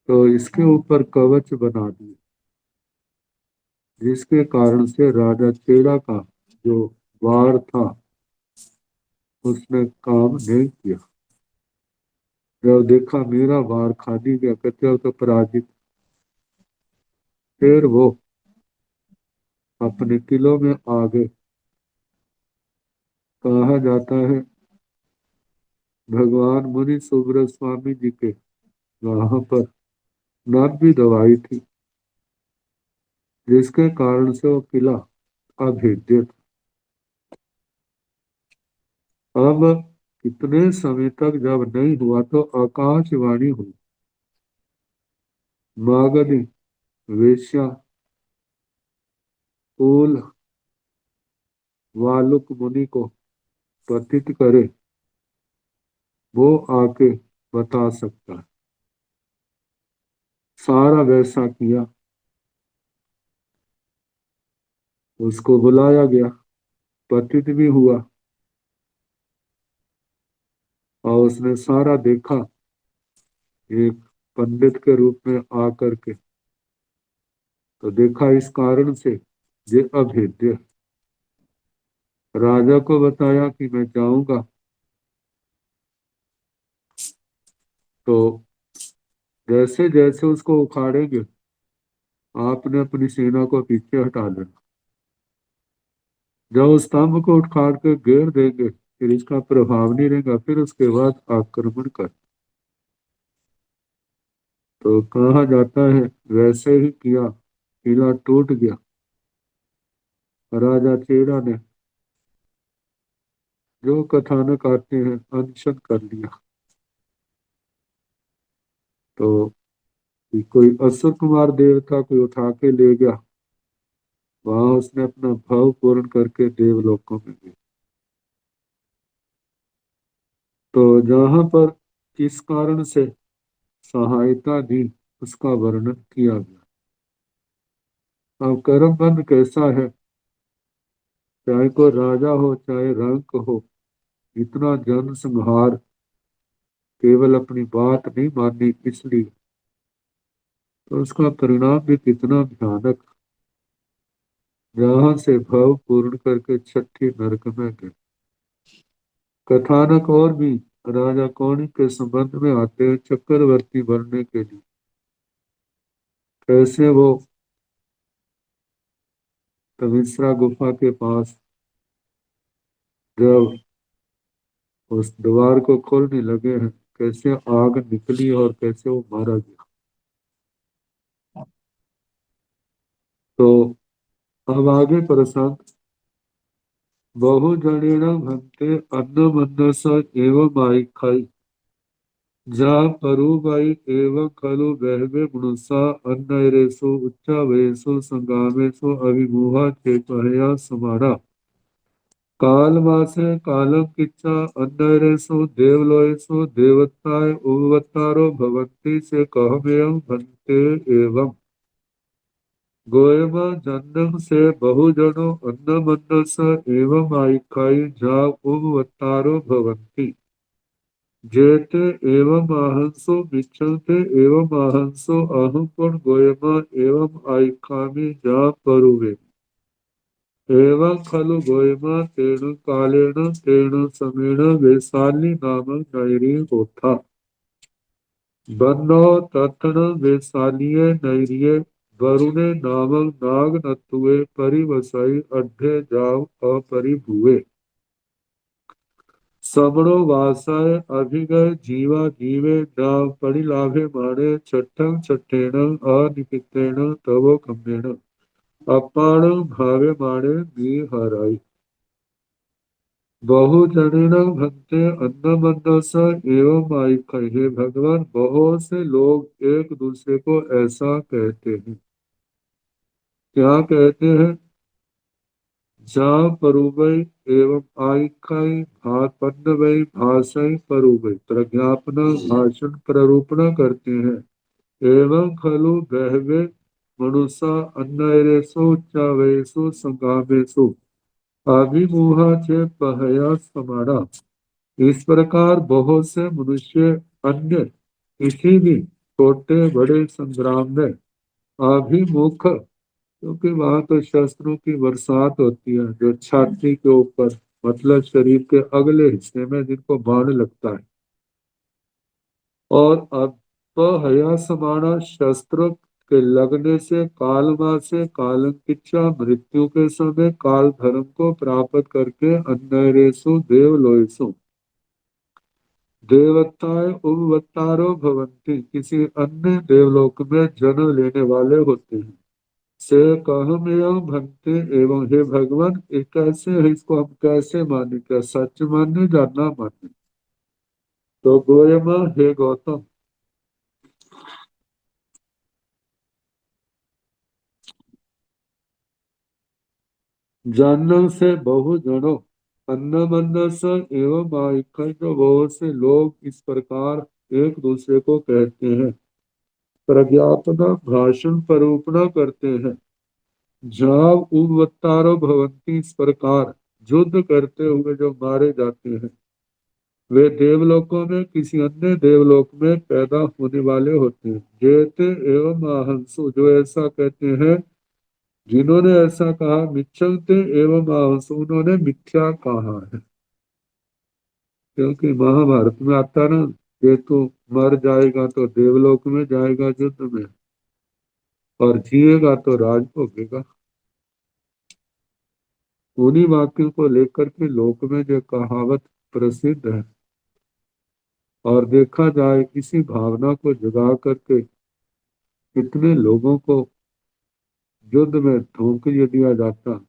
तो इसके ऊपर कवच बना दिए, जिसके कारण से राजा चेड़ा का जो वार था उसने काम नहीं किया। जब देखा मेरा वार खाली गया, कहते हो तो पराजित। फिर वो अपने किलों में आ गए। कहा जाता है भगवान मुनि सुब्रत स्वामी जी के वहां पर नाग भी दवाई थी, जिसके कारण से वो किला अभेद्य था। अब कितने समय तक जब नहीं हुआ तो आकाशवाणी हुई, मागधी वेश्या कुल वालुक मुनि को पतित करे, वो आके बता सकता है। सारा वैसा किया, उसको बुलाया गया, पतित भी हुआ और उसने सारा देखा एक पंडित के रूप में आकर के। तो देखा इस कारण से ये अभेद्य है। राजा को बताया कि मैं जाऊंगा, तो जैसे जैसे उसको उखाड़ेंगे आपने अपनी सेना को पीछे हटा लेना। जब उस स्तंभ को उखाड़ के घेर देंगे फिर इसका प्रभाव नहीं रहेगा, फिर उसके बाद आक्रमण कर। तो कहा जाता है वैसे ही किया, किला टूट गया। राजा चेड़ा ने जो कथानक आते हैं अनशन कर लिया। तो कोई असुर कुमार देवता कोई उठा के ले गया, वहां उसने अपना भाव पूर्ण करके देवलोकों में गया। तो जहां पर किस कारण से सहायता दी उसका वर्णन किया गया। अब कर्म बंध कैसा है, चाहे कोई राजा हो चाहे रंक हो, इतना जन संहार केवल अपनी बात नहीं माननी इसलिए, तो उसका परिणाम भी कितना भयानक। जहां से भाव पूर्ण करके छठी नरक में गए। कथानक और भी राजा कौणी के संबंध में आते हैं चक्रवर्ती बनने के लिए। कैसे वो तमिश्रा गुफा के पास जब उस द्वार को खोलने लगे हैं, कैसे आग निकली और कैसे वो मारा गया। तो अब आगे प्रसंग, बहु जनेन भंते अन्न मन्न स एवं आई खाई। जा परुवै एवं खलु बहवे मनुष्या अन्नैरेषु उच्चावयेषु संगामेषु अभिमूढ़ा चेतया समाना कालमासे कालं किच्चा अन्नैरेषु देवलोकेषु देवताय उवतारो भवन्ति से कहमेयं भन्ते एवं गोयमा जन्म से बहुजनो अन्नमन्नस एवं आयिखाई जा उवतारो भवन्ति जेते एवं आहंसो मिच्छन्ते एवं आहंसो अहं पण गोयमा एवं आयिखामि जा परुवे एवं खलु गोयमा तेन कालेन तेन समेण वैशाली नामक नैरी होता बन्नो तत्ण वैशालीय नैरिये वरुणे नामक नाग नत्तुए परिवसाई अड्ढे जाव अपरिभुए समणो वासाय अभिगय जीवा जीवे नाम परिलाभे माणे छठं छठेन अनिकितेन तव कम्येन अपाण भावे माणे विहराई बहुजनेन भक्ते अन्नमन्नस एवं आयिख हे भगवान बहुत से लोग एक दूसरे को ऐसा कहते हैं क्या कहते हैं जा परुवै एवं आयिखाई पन्नवै भाषाई परुवै प्रज्ञापना भाषण प्ररूपणा करते हैं एवं खलु बहवे मनुष्य अन्नैरेषु चावयेषु संगामेषु अभिमूढ़ा चे पहया समाना इस प्रकार बहुत से मनुष्य अन्य किसी भी छोटे बड़े संग्राम में अभिमुख क्योंकि वहां तो शस्त्रों की बरसात होती है जो छाती के ऊपर मतलब शरीर के अगले हिस्से में जिनको बाण लगता है और अपहया समाना शस्त्र के लगने से कालमा से कालंकिचा मृत्यु के समय काल धर्म को प्राप्त करके अन्नरेशु देवलोयसु देवताएं उपवत्तारो भवंती किसी अन्य देवलोक में जन्म लेने वाले होते हैं से कहमेयं भक्ति एवं हे भगवान ये कैसे है इसको हम कैसे माने क्या सच माने जानना माने तो गोयमा हे गौतम जानने से बहु जनो अन्न स एवं आयकर जो बहुत से लोग इस प्रकार एक दूसरे को कहते हैं प्रज्ञापना भाषण परूपणा करते हैं जाव उवतारो भवंती इस प्रकार युद्ध करते हुए जो मारे जाते हैं वे देवलोकों में किसी अन्य देवलोक में पैदा होने वाले होते हैं जेते एवं आहंसु जो ऐसा कहते हैं जिन्होंने ऐसा कहा मिच्छन्ते एवं आहंसु उन्होंने मिथ्या कहा है क्योंकि महाभारत में आता ना ये तो मर जाएगा तो देवलोक में जाएगा युद्ध में और जिएगा तो राज भोगेगा उन्हीं वाक्यों को लेकर के लोक में जो कहावत प्रसिद्ध है और देखा जाए इसी भावना को जगा करके कितने लोगों को युद्ध में धोखा दिया जाता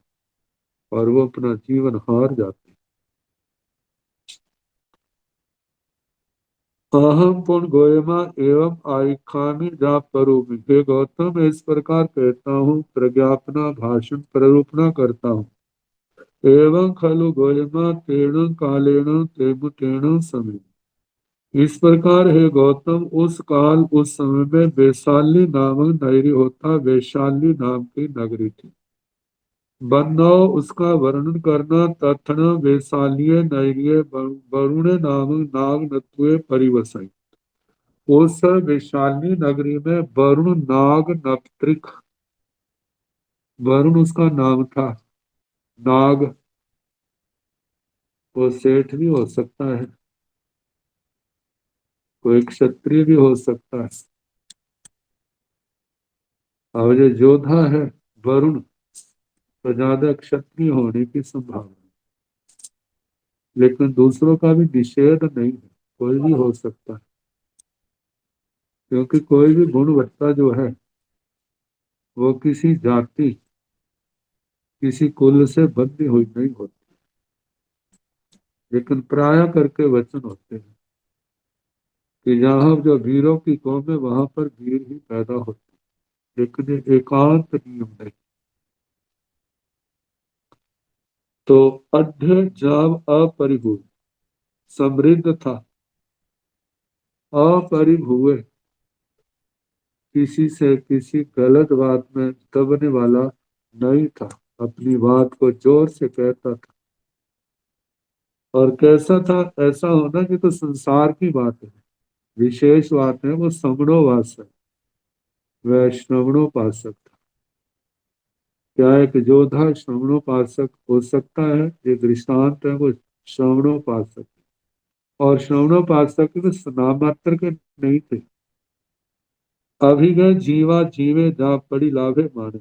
और वो अपना जीवन हार जाते अहम पुन गोयमा एवं आइखामी जा परोमि हे गौतम मैं इस प्रकार कहता हूँ प्रज्ञापना भाषण प्ररूपणा करता हूँ एवं खलु गोयमा तेणु कालेण तेमुतेण समय इस प्रकार हे गौतम उस काल उस समय में वैशाली नामक नगरी होता वैशाली नाम की नगरी थी बन्नौ उसका वर्णन करना तथन वैशालीय नगरीय वरुण नामक नाग नत्वे परिवसाई उस वैशाली नगरी में वरुण नाग नप्त्रिक वरुण उसका नाम था नाग वो सेठ भी हो सकता है कोई क्षत्रिय भी हो सकता है और जो योद्धा है वरुण तो ज्यादा क्षत्रिय होने की संभावना लेकिन दूसरों का भी निषेध नहीं है कोई भी हो सकता है क्योंकि कोई भी गुणवत्ता जो है वो किसी जाति किसी कुल से बंधी हुई नहीं होती लेकिन प्राय करके वचन होते हैं कि जहाँ जो वीरों की कौम है वहां पर वीर ही पैदा होते, लेकिन ये एकांत नियम नहीं। तो अध्य जाव अपरिभू समृद्ध था, अपरिभुए किसी से किसी गलत बात में दबने वाला नहीं था, अपनी बात को जोर से कहता था। और कैसा था ऐसा होना, कि तो संसार की बात है, विशेष बात है वो समणोवास वैष्णवणोपासक था। क्या एक योद्धा श्रवणोपासक हो सकता है? एक दृष्टांत है वो श्रवणोपासक। और श्रवणोपासक तो नाम मात्र के नहीं थे। अभिगय जीवा जीवे जा पड़ी लाभे माने,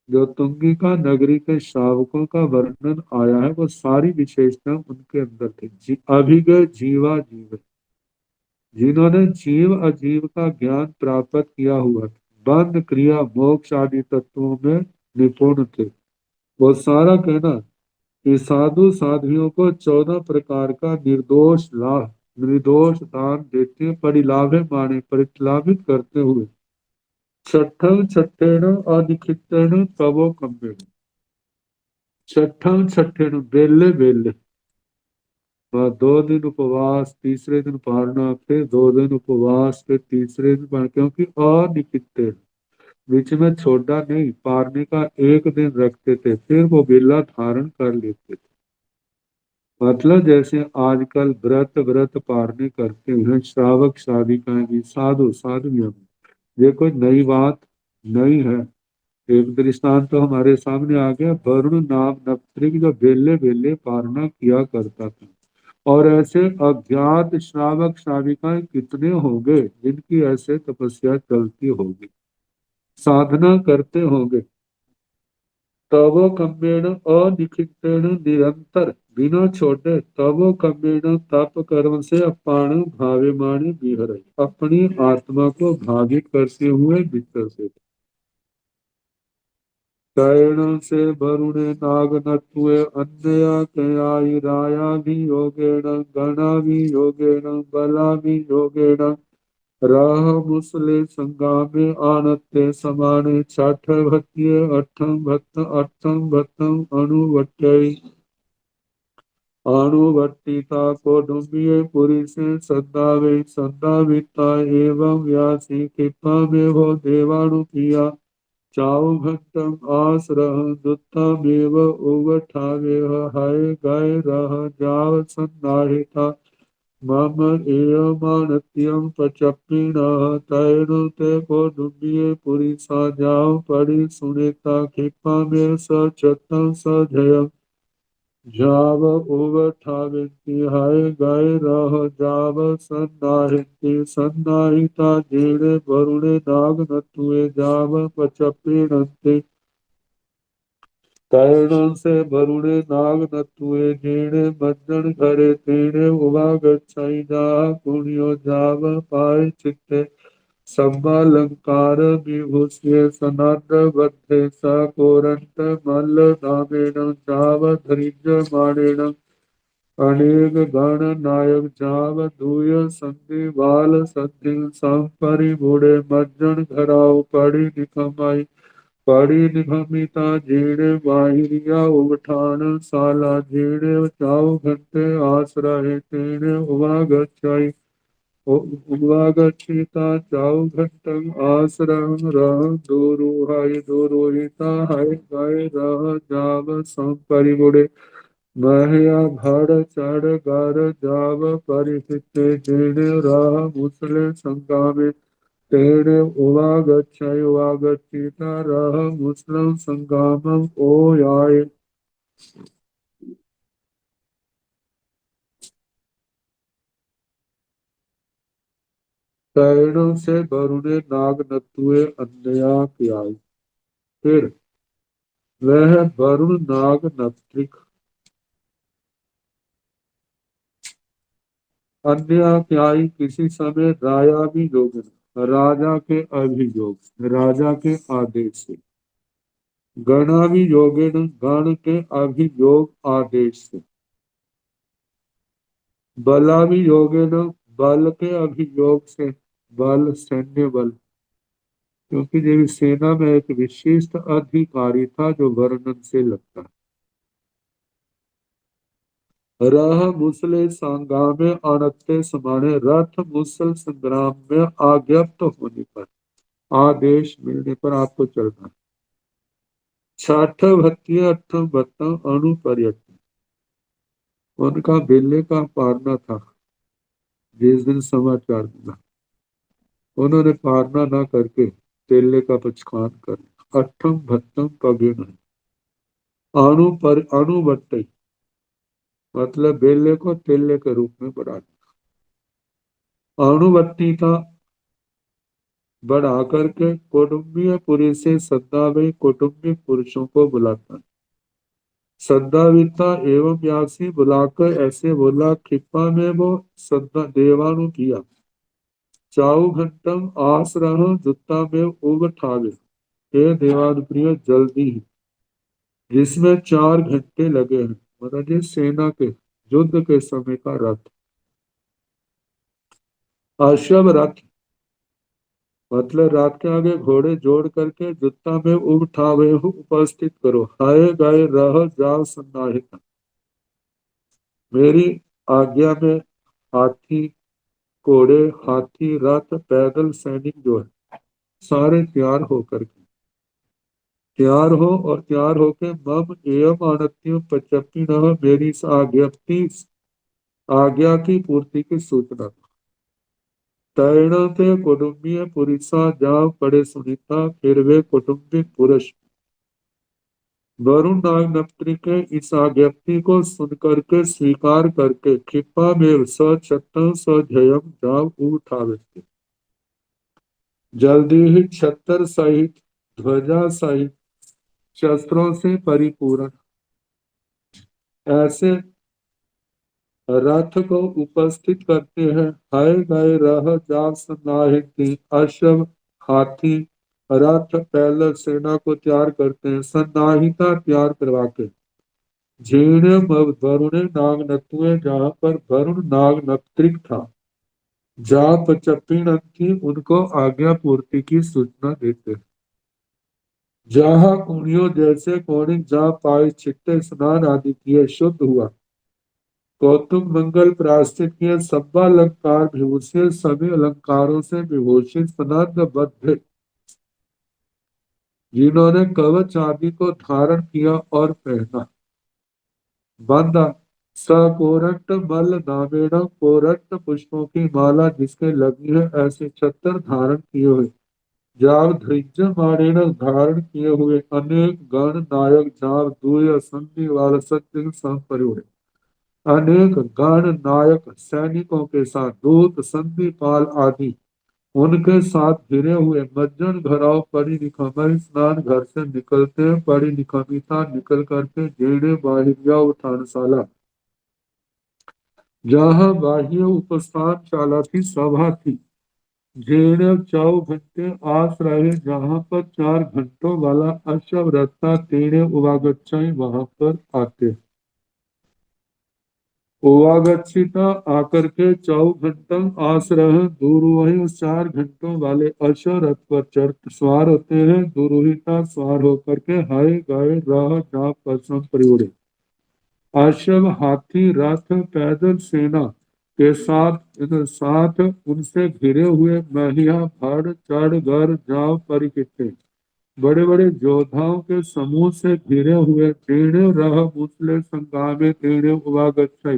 जो तुंगिका नगरी के श्रावकों का वर्णन आया है वो सारी विशेषता उनके अंदर थी। अभिगय जीवा जीवे, जिन्होंने जीव अजीव का ज्ञान प्राप्त किया हुआ था, बंध क्रिया मोक्ष आदि तत्वों में निपुण थे। वो सारा कहना कि साधु साध्वियों को 14 प्रकार का निर्दोष दान देते परिलाभे माने परिलाभित करते हुए छठम छठेण अनिखितेण तवो कम्बेण, छठम छठेण बेले बेले, वह 2 दिन उपवास, तीसरे दिन पारना, फिर 2 दिन उपवास, फिर तीसरे दिन पारना, क्योंकि अनिखितेण बीच में छोड़ा नहीं, पारने का 1 दिन रखते थे, फिर वो बेला धारण कर लेते थे। मतलब जैसे आजकल व्रत व्रत पारने करते हैं श्रावक श्राविकाएं भी, साधु साधुओं भी, ये कोई नई बात नहीं है। एक दृष्टांत तो हमारे सामने आ गया, वरुण नाम नपुंसक जो बेले बेले पारना किया करता था। और ऐसे अज्ञात श्रावक श्राविकाएं कितने होंगे जिनकी ऐसे तपस्या चलती होगी, साधना करते होंगे। तवो कम्मेण अनिखितेण निरंतर बिना छोड़े, तवो कम्मेण तप कर्म से अपाण भाव्यमाण विहर, अपनी आत्मा को भावित करते हुए विचरते। कैण से वरुणे नाग नत्वे अन्यया कयाई राया भी योगेण गणा भी योगेण बला भी योगेण राह मुसले संगामे आनत्ते समाने छठ भत्ये अठम भत्तम अणुवट्टय अणुवट्टिता कौटुंबिये पुरुषे सद्दावे सद्दाविता एवं व्यासी कृपा में हो देवाणुप्रिया चाऊ घट्टम आसरह दुत्तमेव उवठावेह हाय गाय रह जाव संदाहिता मम एयमानत्यं पचप्पिणः तैनु ते कौटुंबिये पुरिसा जाव परि सुनेता कृपा में सचतम सजयम् जाव उवठावेति हाय गाय रह जाव संदाहिति संदाहिता जेणे वरुणे नाग नतुए जाव पचप्पिणन्ते तैणं से वरुणे नाग नतुए जेणे मज्जन घरे तेणे उवा गच्छाई जा पुण्यो जाव पाय चित्ते सम्मालंकार विभूष्य सनाद बद्धे स कोरंत मल्ल धामेन जाव धरिज माणेन अनेक गण नायक जाव दूय संधि बाल संधि संपरि बूढ़े मज्जन घराव पड़ी निकमाई पड़ी निगमिता जेड़े बाहिरिया उठान साला जेड़े चाव घंटे आश्रय तेने उवा गच्छाई उवागच्छिता चाव घंटं आश्रम रह दोरोहिता हाय गाय रह जाव संपरिबुड़े महया भड़ चढ़ गर जाव परिहिते जेड़े राह मुसले संगामे तेरे उवागच्छिता रह मुसलम संगामम ओ याय। तैणों से वरुणे नाग नतुए अन्यया प्याई, फिर वह वरुण नाग नत्रिक अन्याध्यायी किसी समय राया भी योगन, राजा के अभियोग राजा के आदेश से, गणा भी योगेन गण के अभियोग आदेश से, बला भी योगेन बल के अभियोग से, बल सैन्य बल, क्योंकि देवी सेना में एक विशिष्ट अधिकारी था जो वर्णन से लगता है। रह मुसले संग्रामे अनत्ते समाने, रथ मुसल संग्राम में आज्ञप्त होने पर, आदेश मिलने पर आपको चलना है। छठ भत्ती अठ भत्ता अनुपर्यट, उनका बेले का पारना था। जिस दिन समाचार मिला उन्होंने पारना न करके तेले का पचखान कर अठम भत्तम कभी नहीं। अनुबट्टे मतलब बेले को तेले के रूप में बढ़ा दिया। अणुबट्टी का बढ़ा करके कौटुंबीय पुरी से सद्दावे कौटुंबिक पुरुषों को बुलाता है। सद्दाविता एवं व्यासी बुलाकर ऐसे बोला, खिप्पा में वो सद्दा देवानु किया, चाऊ घंटम आस रहो जुत्ता में उब ठावे, हे देवानुप्रिय जल्दी ही, जिसमें 4 घंटे लगे हैं, मतलब ये सेना के युद्ध के समय का रथ। अश्व रथ मतलब रात के आगे घोड़े जोड़ करके जुत्ता में उब ठावे उपस्थित करो, हाय गाय रह जाओ सन्नाहित, मेरी आज्ञा में हाथी घोड़े हाथी रथ पैदल सैनिक जो है सारे तैयार होकर के तैयार हो, और तैयार होके मम एवं अनत्य पचपी न, मेरी इस आज्ञा की पूर्ति की सूचना। तैरण थे कुटुंबीय पुरुषा जा पड़े सुनीता, फिर वे कुटुंबिक पुरुष वरुण नाग नप्त्री के इस आज्ञप्ति को सुनकर के स्वीकार करके क्षिपा में सछत्त सध्ययम जाव उठावे, जल्दी ही छत्र सहित ध्वजा सहित शस्त्रों से परिपूर्ण ऐसे रथ को उपस्थित करते हैं। हाय गाय रह जाव सन्नाहित, अश्व हाथी रथ पैदल सेना को तैयार करते हैं, सन्नाहिता तैयार करवा के। झीण वरुण नाग नत्वे, जहां पर वरुण नाग नत्रिक था, जाप चप्पीण थी, उनको आज्ञा पूर्ति की सूचना देते हैं। जहां कुणियों जैसे कौणिक जहाँ पाए छिट्टे स्नान आदि किए शुद्ध हुआ, कौतुक मंगल प्राश्चित किए, सब्बा अलंकार विभूषित, सभी अलंकारों से विभूषित सनद बद्ध, जिन्होंने कवच आदि को धारण किया और पहना, बंदा सकोरट मल नामेण, कोरट पुष्पों की माला जिसके लगी है ऐसे छत्र धारण किए हुए, जाव ध्वज मारेण धारण किए हुए, अनेक गण नायक जाव दूय संधि वाल सत्य संपरिवार, अनेक गण नायक सैनिकों के साथ दूत संधि पाल आदि उनके साथ घिरे हुए, मज्जन घराव पड़ी निखमय, स्नान घर से निकलते पड़ी निखमिता निकल करके जेड़े बाहिरिया उठानशाला, जहाँ बाह्य उपस्थान शाला थी सभा थी, जेड़े 4 घंटे आस रहे, जहाँ पर 4 घंटों वाला अश्व रथ था, तेड़े उवागच्छाई वहां पर आते। उवागच्छिता आकर के 4 घंटम आस रहे, दूरवही उस 4 घंटों वाले अश्व रथ पर चढ़ सवार होते हैं, दुरोहिता सवार होकर के हाय गाय राह जा पसम परिवड़े, अश्व हाथी रथ पैदल सेना के साथ उनसे घिरे हुए महिया भड़ चढ़ घर जाव परिकिते, बड़े बड़े योद्धाओं के समूह से घिरे हुए, तेणे रह मुसले संग्रामे तेणे उवागच्छाई,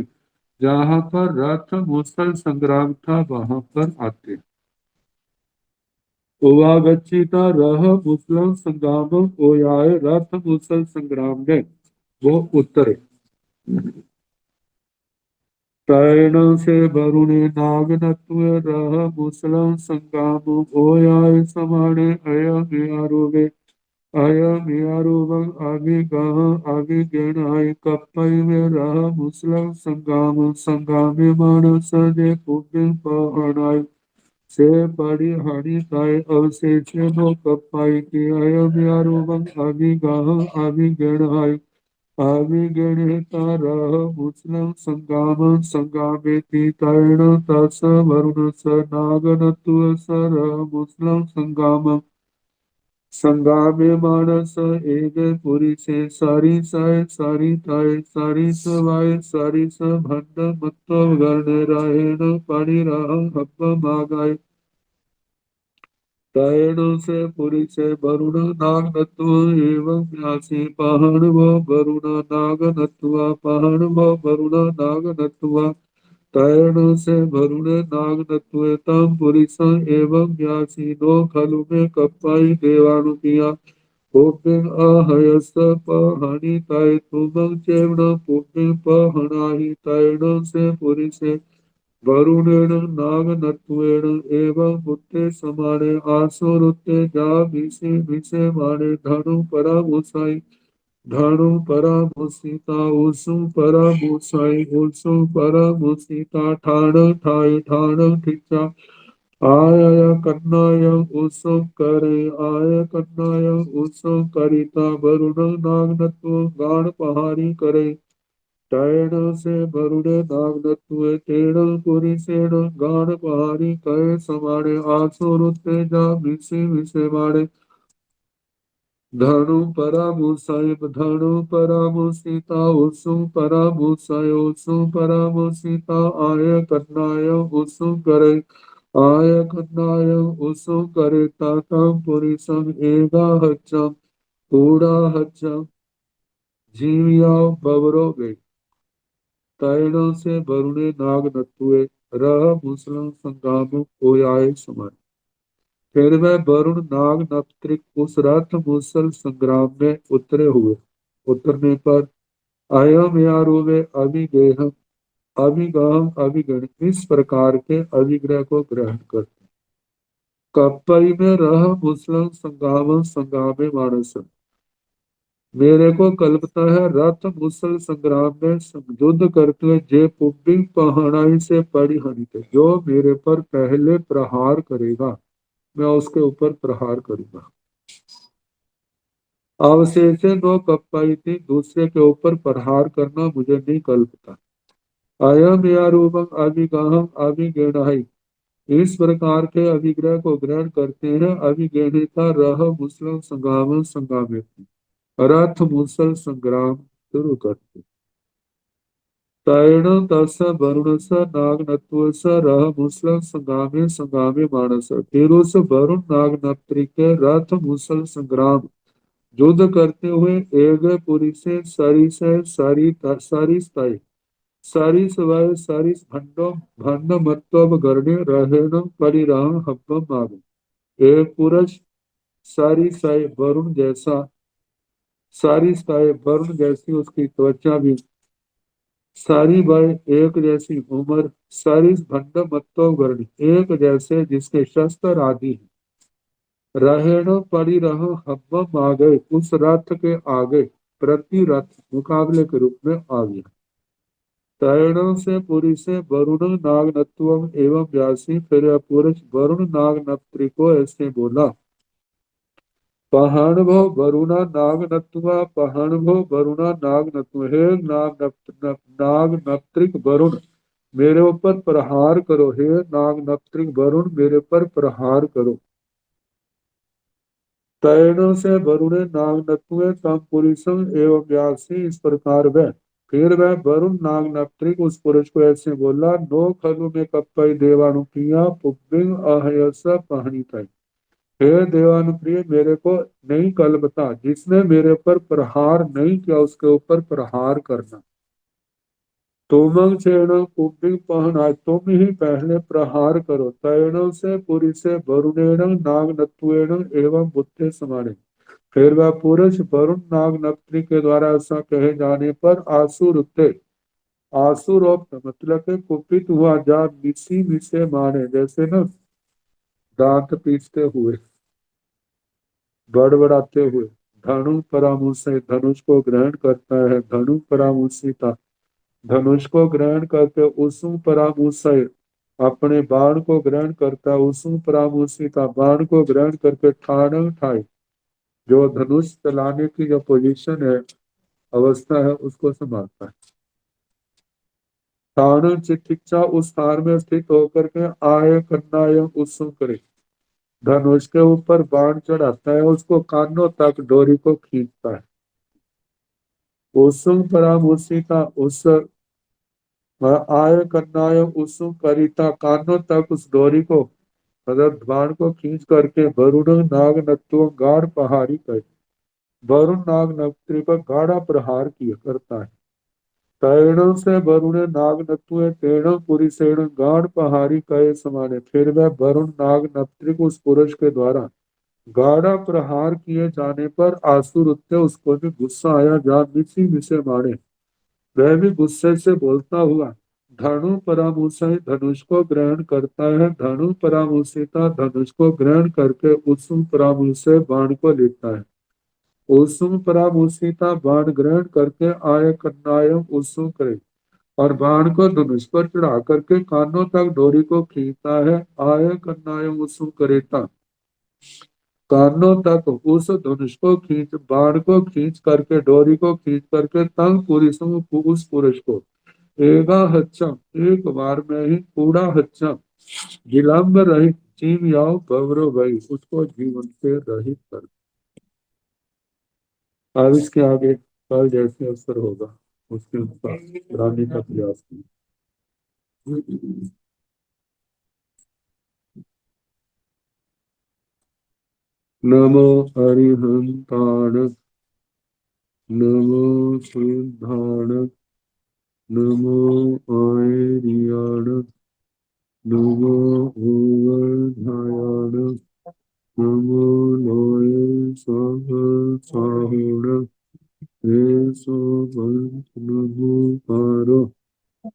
जहां पर रथ मुसल संग्राम था वहां पर आते। उवागच्छिता रह मुसलम संग्राम ओयाए, रथ मुसल संग्राम में वो उतरे। तैण से वरुणे नाग नत्वे, रह मुसलम संग्राम ओयाए, समाणे अयम आरोगे, अयम यारूबं अभिगह अभिगेणाय, कप्पई में रह मुसलम संग्राम संग्रामे मानस जे कुपिन पहनाय, से पड़ी हानि काय अवशेष नो कप्पाई की, अयम यारूबं अभिगह अभिगेणाय, अभिगणितारः मुसलं संगामेति तैण तस् वरुण स नागनत्व सर मुसलं संगामे मानस एक पुरी से सारी साय सारी ताय सारी सवाय सारी स भंड मत्व गर्ण रायण परिराह हब्ब मागाय तैणु से पुरी से वरुण नाग नत्व एवं व्यासी पहाड़ व वरुण नाग नत्वा पहाड़ व वरुण नाग नत्वा तैणु से वरुण नाग नत्वे तम पुरीसा एवं व्यासी नो खलु में कप्पाई देवानुपिया पुपिन अहयस पहानी ताय तुमं चेवण पुपिन पहनाहि तैणु से पुरी से वरुणेन नागनत्वेन एवं बुद्धे समाने आसुरुते जा विषे विषे माने धनु परामुसाई धनु परामुसिता उसु परामुसाई उसु परामुसिता ठाण ठाई ठाण ठिचा आय कन्नाय उसु करे आय कन्नाय उसु करिता वरुण नागनत्व गाण पहारी करे टैण से वरुण नागनत्वे तेण पुरीसेण गान पहारी कहे समाणे आसुरुते जा विषे विषे माणे धनु परामुसाय धनु परामुसिता उसु परामुसाय उसु परामुसिता आय कन्नाय उसु करे आय कन्नाय उसु करे तातम पुरीसम एगा हच्चम कूड़ा हच्चम जीविया बवरो गे तैणों से वरुणे नाग नत्वे रह मुसलम संगाम ओयाय समान फिर वह वरुण नाग नत्रिक उस रथ मुसल संग्राम में उतरे हुए उतरने पर अयम यारुवे अभिगेहम अभिगम अभिगण इस प्रकार के अभिग्रह को ग्रहण करते कपई में रह मुसलम संगाम संगामे मानस मेरे को कल्पता है रथ मुसल संग्राम में युद्ध करते हुए जे पुब्बिंग पहनाई से पड़ी हनित जो मेरे पर पहले प्रहार करेगा मैं उसके ऊपर प्रहार करूंगा अवशेषे दो कप्पाई थी दूसरे के ऊपर प्रहार करना मुझे नहीं कल्पता अयम या रूपम अभिगाहम अभिगेणाई इस प्रकार के अभिग्रह को ग्रहण करते हैं अभिगेहिता रह मुसलम संग्राम संग्रामे रथ मुसल संग्राम शुरू करते तैण तस वरुण स नाग नत्व स रह मुसल संग्रामे संग्रामे मानस फिर उस वरुण नाग नत्री के रथ मुसल संग्राम युद्ध करते हुए एक पुरी से सारी स्थाई सारी सवाय सारी भंडो भंड मत्व गणे रहेण परिराह हब्बम मागे एक पुरुष सारी साई वरुण जैसा सारी स्थाई वरुण जैसी उसकी त्वचा भी सारी बाई एक जैसी उम्र सारी भंड मत्तो वर्ण एक जैसे जिसके शस्त्र आदि रहेण परिरह हब्बम आ गए उस रथ के आगे प्रति रथ मुकाबले के रूप में आ गया तैणों से पुरी से वरुण नाग नत्वम एवं व्यासी फिर यह पुरुष वरुण नाग नत्री को ऐसे बोला पहाड़ भो वरुणा नाग नत्वा पहाड़ भो वरुणा नाग नत्व हे नाग नत्रिक वरुण मेरे ऊपर प्रहार करो हे नाग नत्रिक वरुण मेरे पर प्रहार करो तैणों से वरुणे नाग नत्वे तम पुरुषम एवं व्यासी इस प्रकार वह फिर वह वरुण नाग नत्रिक उस पुरुष को ऐसे बोला नो खलु में कप्पई देवानुपिया पुब्बिंग अहयस पहनी तय हे देवानुप्रिय मेरे को नहीं कल्पता जिसने मेरे पर प्रहार नहीं किया उसके ऊपर प्रहार करना तुमंग छेण कुब्बिंग पहना तुम ही पहले प्रहार करो तैणों से पुरी से वरुणेण नाग नत्वेण एवं बुद्धे समाने फिर वह पुरुष वरुण नाग नत्री के द्वारा ऐसा कहे जाने पर आसुर उठे आसुरोक्त मतलब के कुपित हुआ जा मिसी मिसे माने जैसे ना दांत पीसते हुए बड़बड़ाते हुए धनु परामुसे धनुष को ग्रहण करता है धनु परामुसिता धनुष को ग्रहण करके उसु परामुसय अपने बाण को ग्रहण करता उसु परामुसिता बाण को ग्रहण करके ठाण ठाई जो धनुष चलाने की जो पोजीशन है अवस्था है उसको संभालता है। स्थान चिकित्सा उस स्थान में स्थित होकर के आय करना या उत्सव करे। धनुष के ऊपर बाण चढ़ाता है, उसको कानों तक डोरी को खींचता है। उत्सुम परामर्शिता उस आय करना या उत्सुम करिता, कानों तक उस डोरी को मतलब बाण को खींच करके वरुण नाग नत्व गाढ़ प्रहारी कर, वरुण नाग नक्त्री पर गाढ़ा प्रहार किया करता है। तैणों से वरुण नाग नत्व तेणों पुरुषेण गाढ़ प्रहारी कहे समाने। फिर वह वरुण नाग नत्रिक उस पुरुष के द्वारा गाढ़ा प्रहार किए जाने पर आसुर उत्ते, उसको भी गुस्सा आया, जान मिसी मिसे मारे। वह भी गुस्से से बोलता हुआ धनु परामुषय धनुष को ग्रहण करता है। धनु परामुषिता धनुष को ग्रहण करके उत्सुम परामुषय बाण को लेता है। उत्सुम परामुषिता बाण ग्रहण करके आय कन्नायम उत्सुम करे और बाण को धनुष पर चढ़ा करके कानों तक डोरी को खींचता है। आय कन्नायम उत्सुम करेता, कानों तक उस धनुष को खींच, बाण को खींच करके डोरी को खींच करके तंग पुरुषों उस पुरुष को एगा हच्छम एक बार में ही कूड़ा हच्छम विलंब रहित जीव याओ भवरो भई, उसको जीवन से रहित कर। अब इसके आगे कल जैसे अवसर होगा उसके अनुसार बनाने का प्रयास करें। नमो हरिहंताण, नमो सिद्धाण, नमो आयर्याण, नमो ओवधायाण, नमो लोये सहसाहुण, हे सोमंत नमो पारो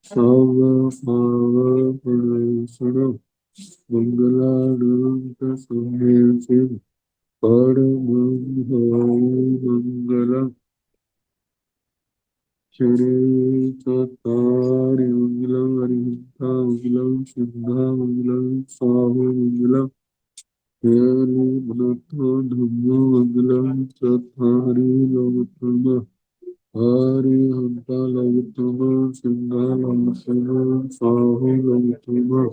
सव पाव गणेशण, मंगलानंत संदेशिव परम मंगलम। श्री चतारि मंगलम हरिहंता मंगलम सिद्धा मंगलम स्वामी मंगलम हेली मनतो धम्मो मंगलम चतारि लोकतम हरिहंता लोकतम सिद्धा लोकतम स्वामी लोकतम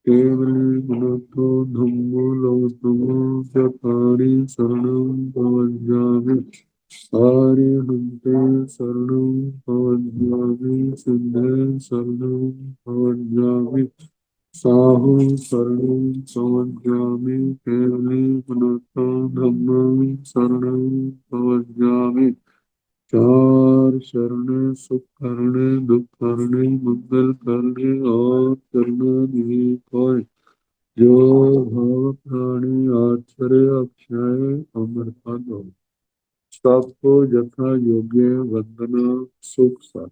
केवली मनतो धम्मो लोकतम चतारि शरणं भवज्जामि हरिहंते शरणं भवज्जामि सिद्धे शरणं भवज्जामि साहु शरणं भवज्जामि केवली मनतो धम्मं शरणं भवज्जामि। चार शरण सुख करने दुख करने मंगल करने और करना नहीं कोई, जो भाव प्राणी आश्चर्य अक्षय अमर पद हो। सबको यथा योग्य वंदना सुख साथ।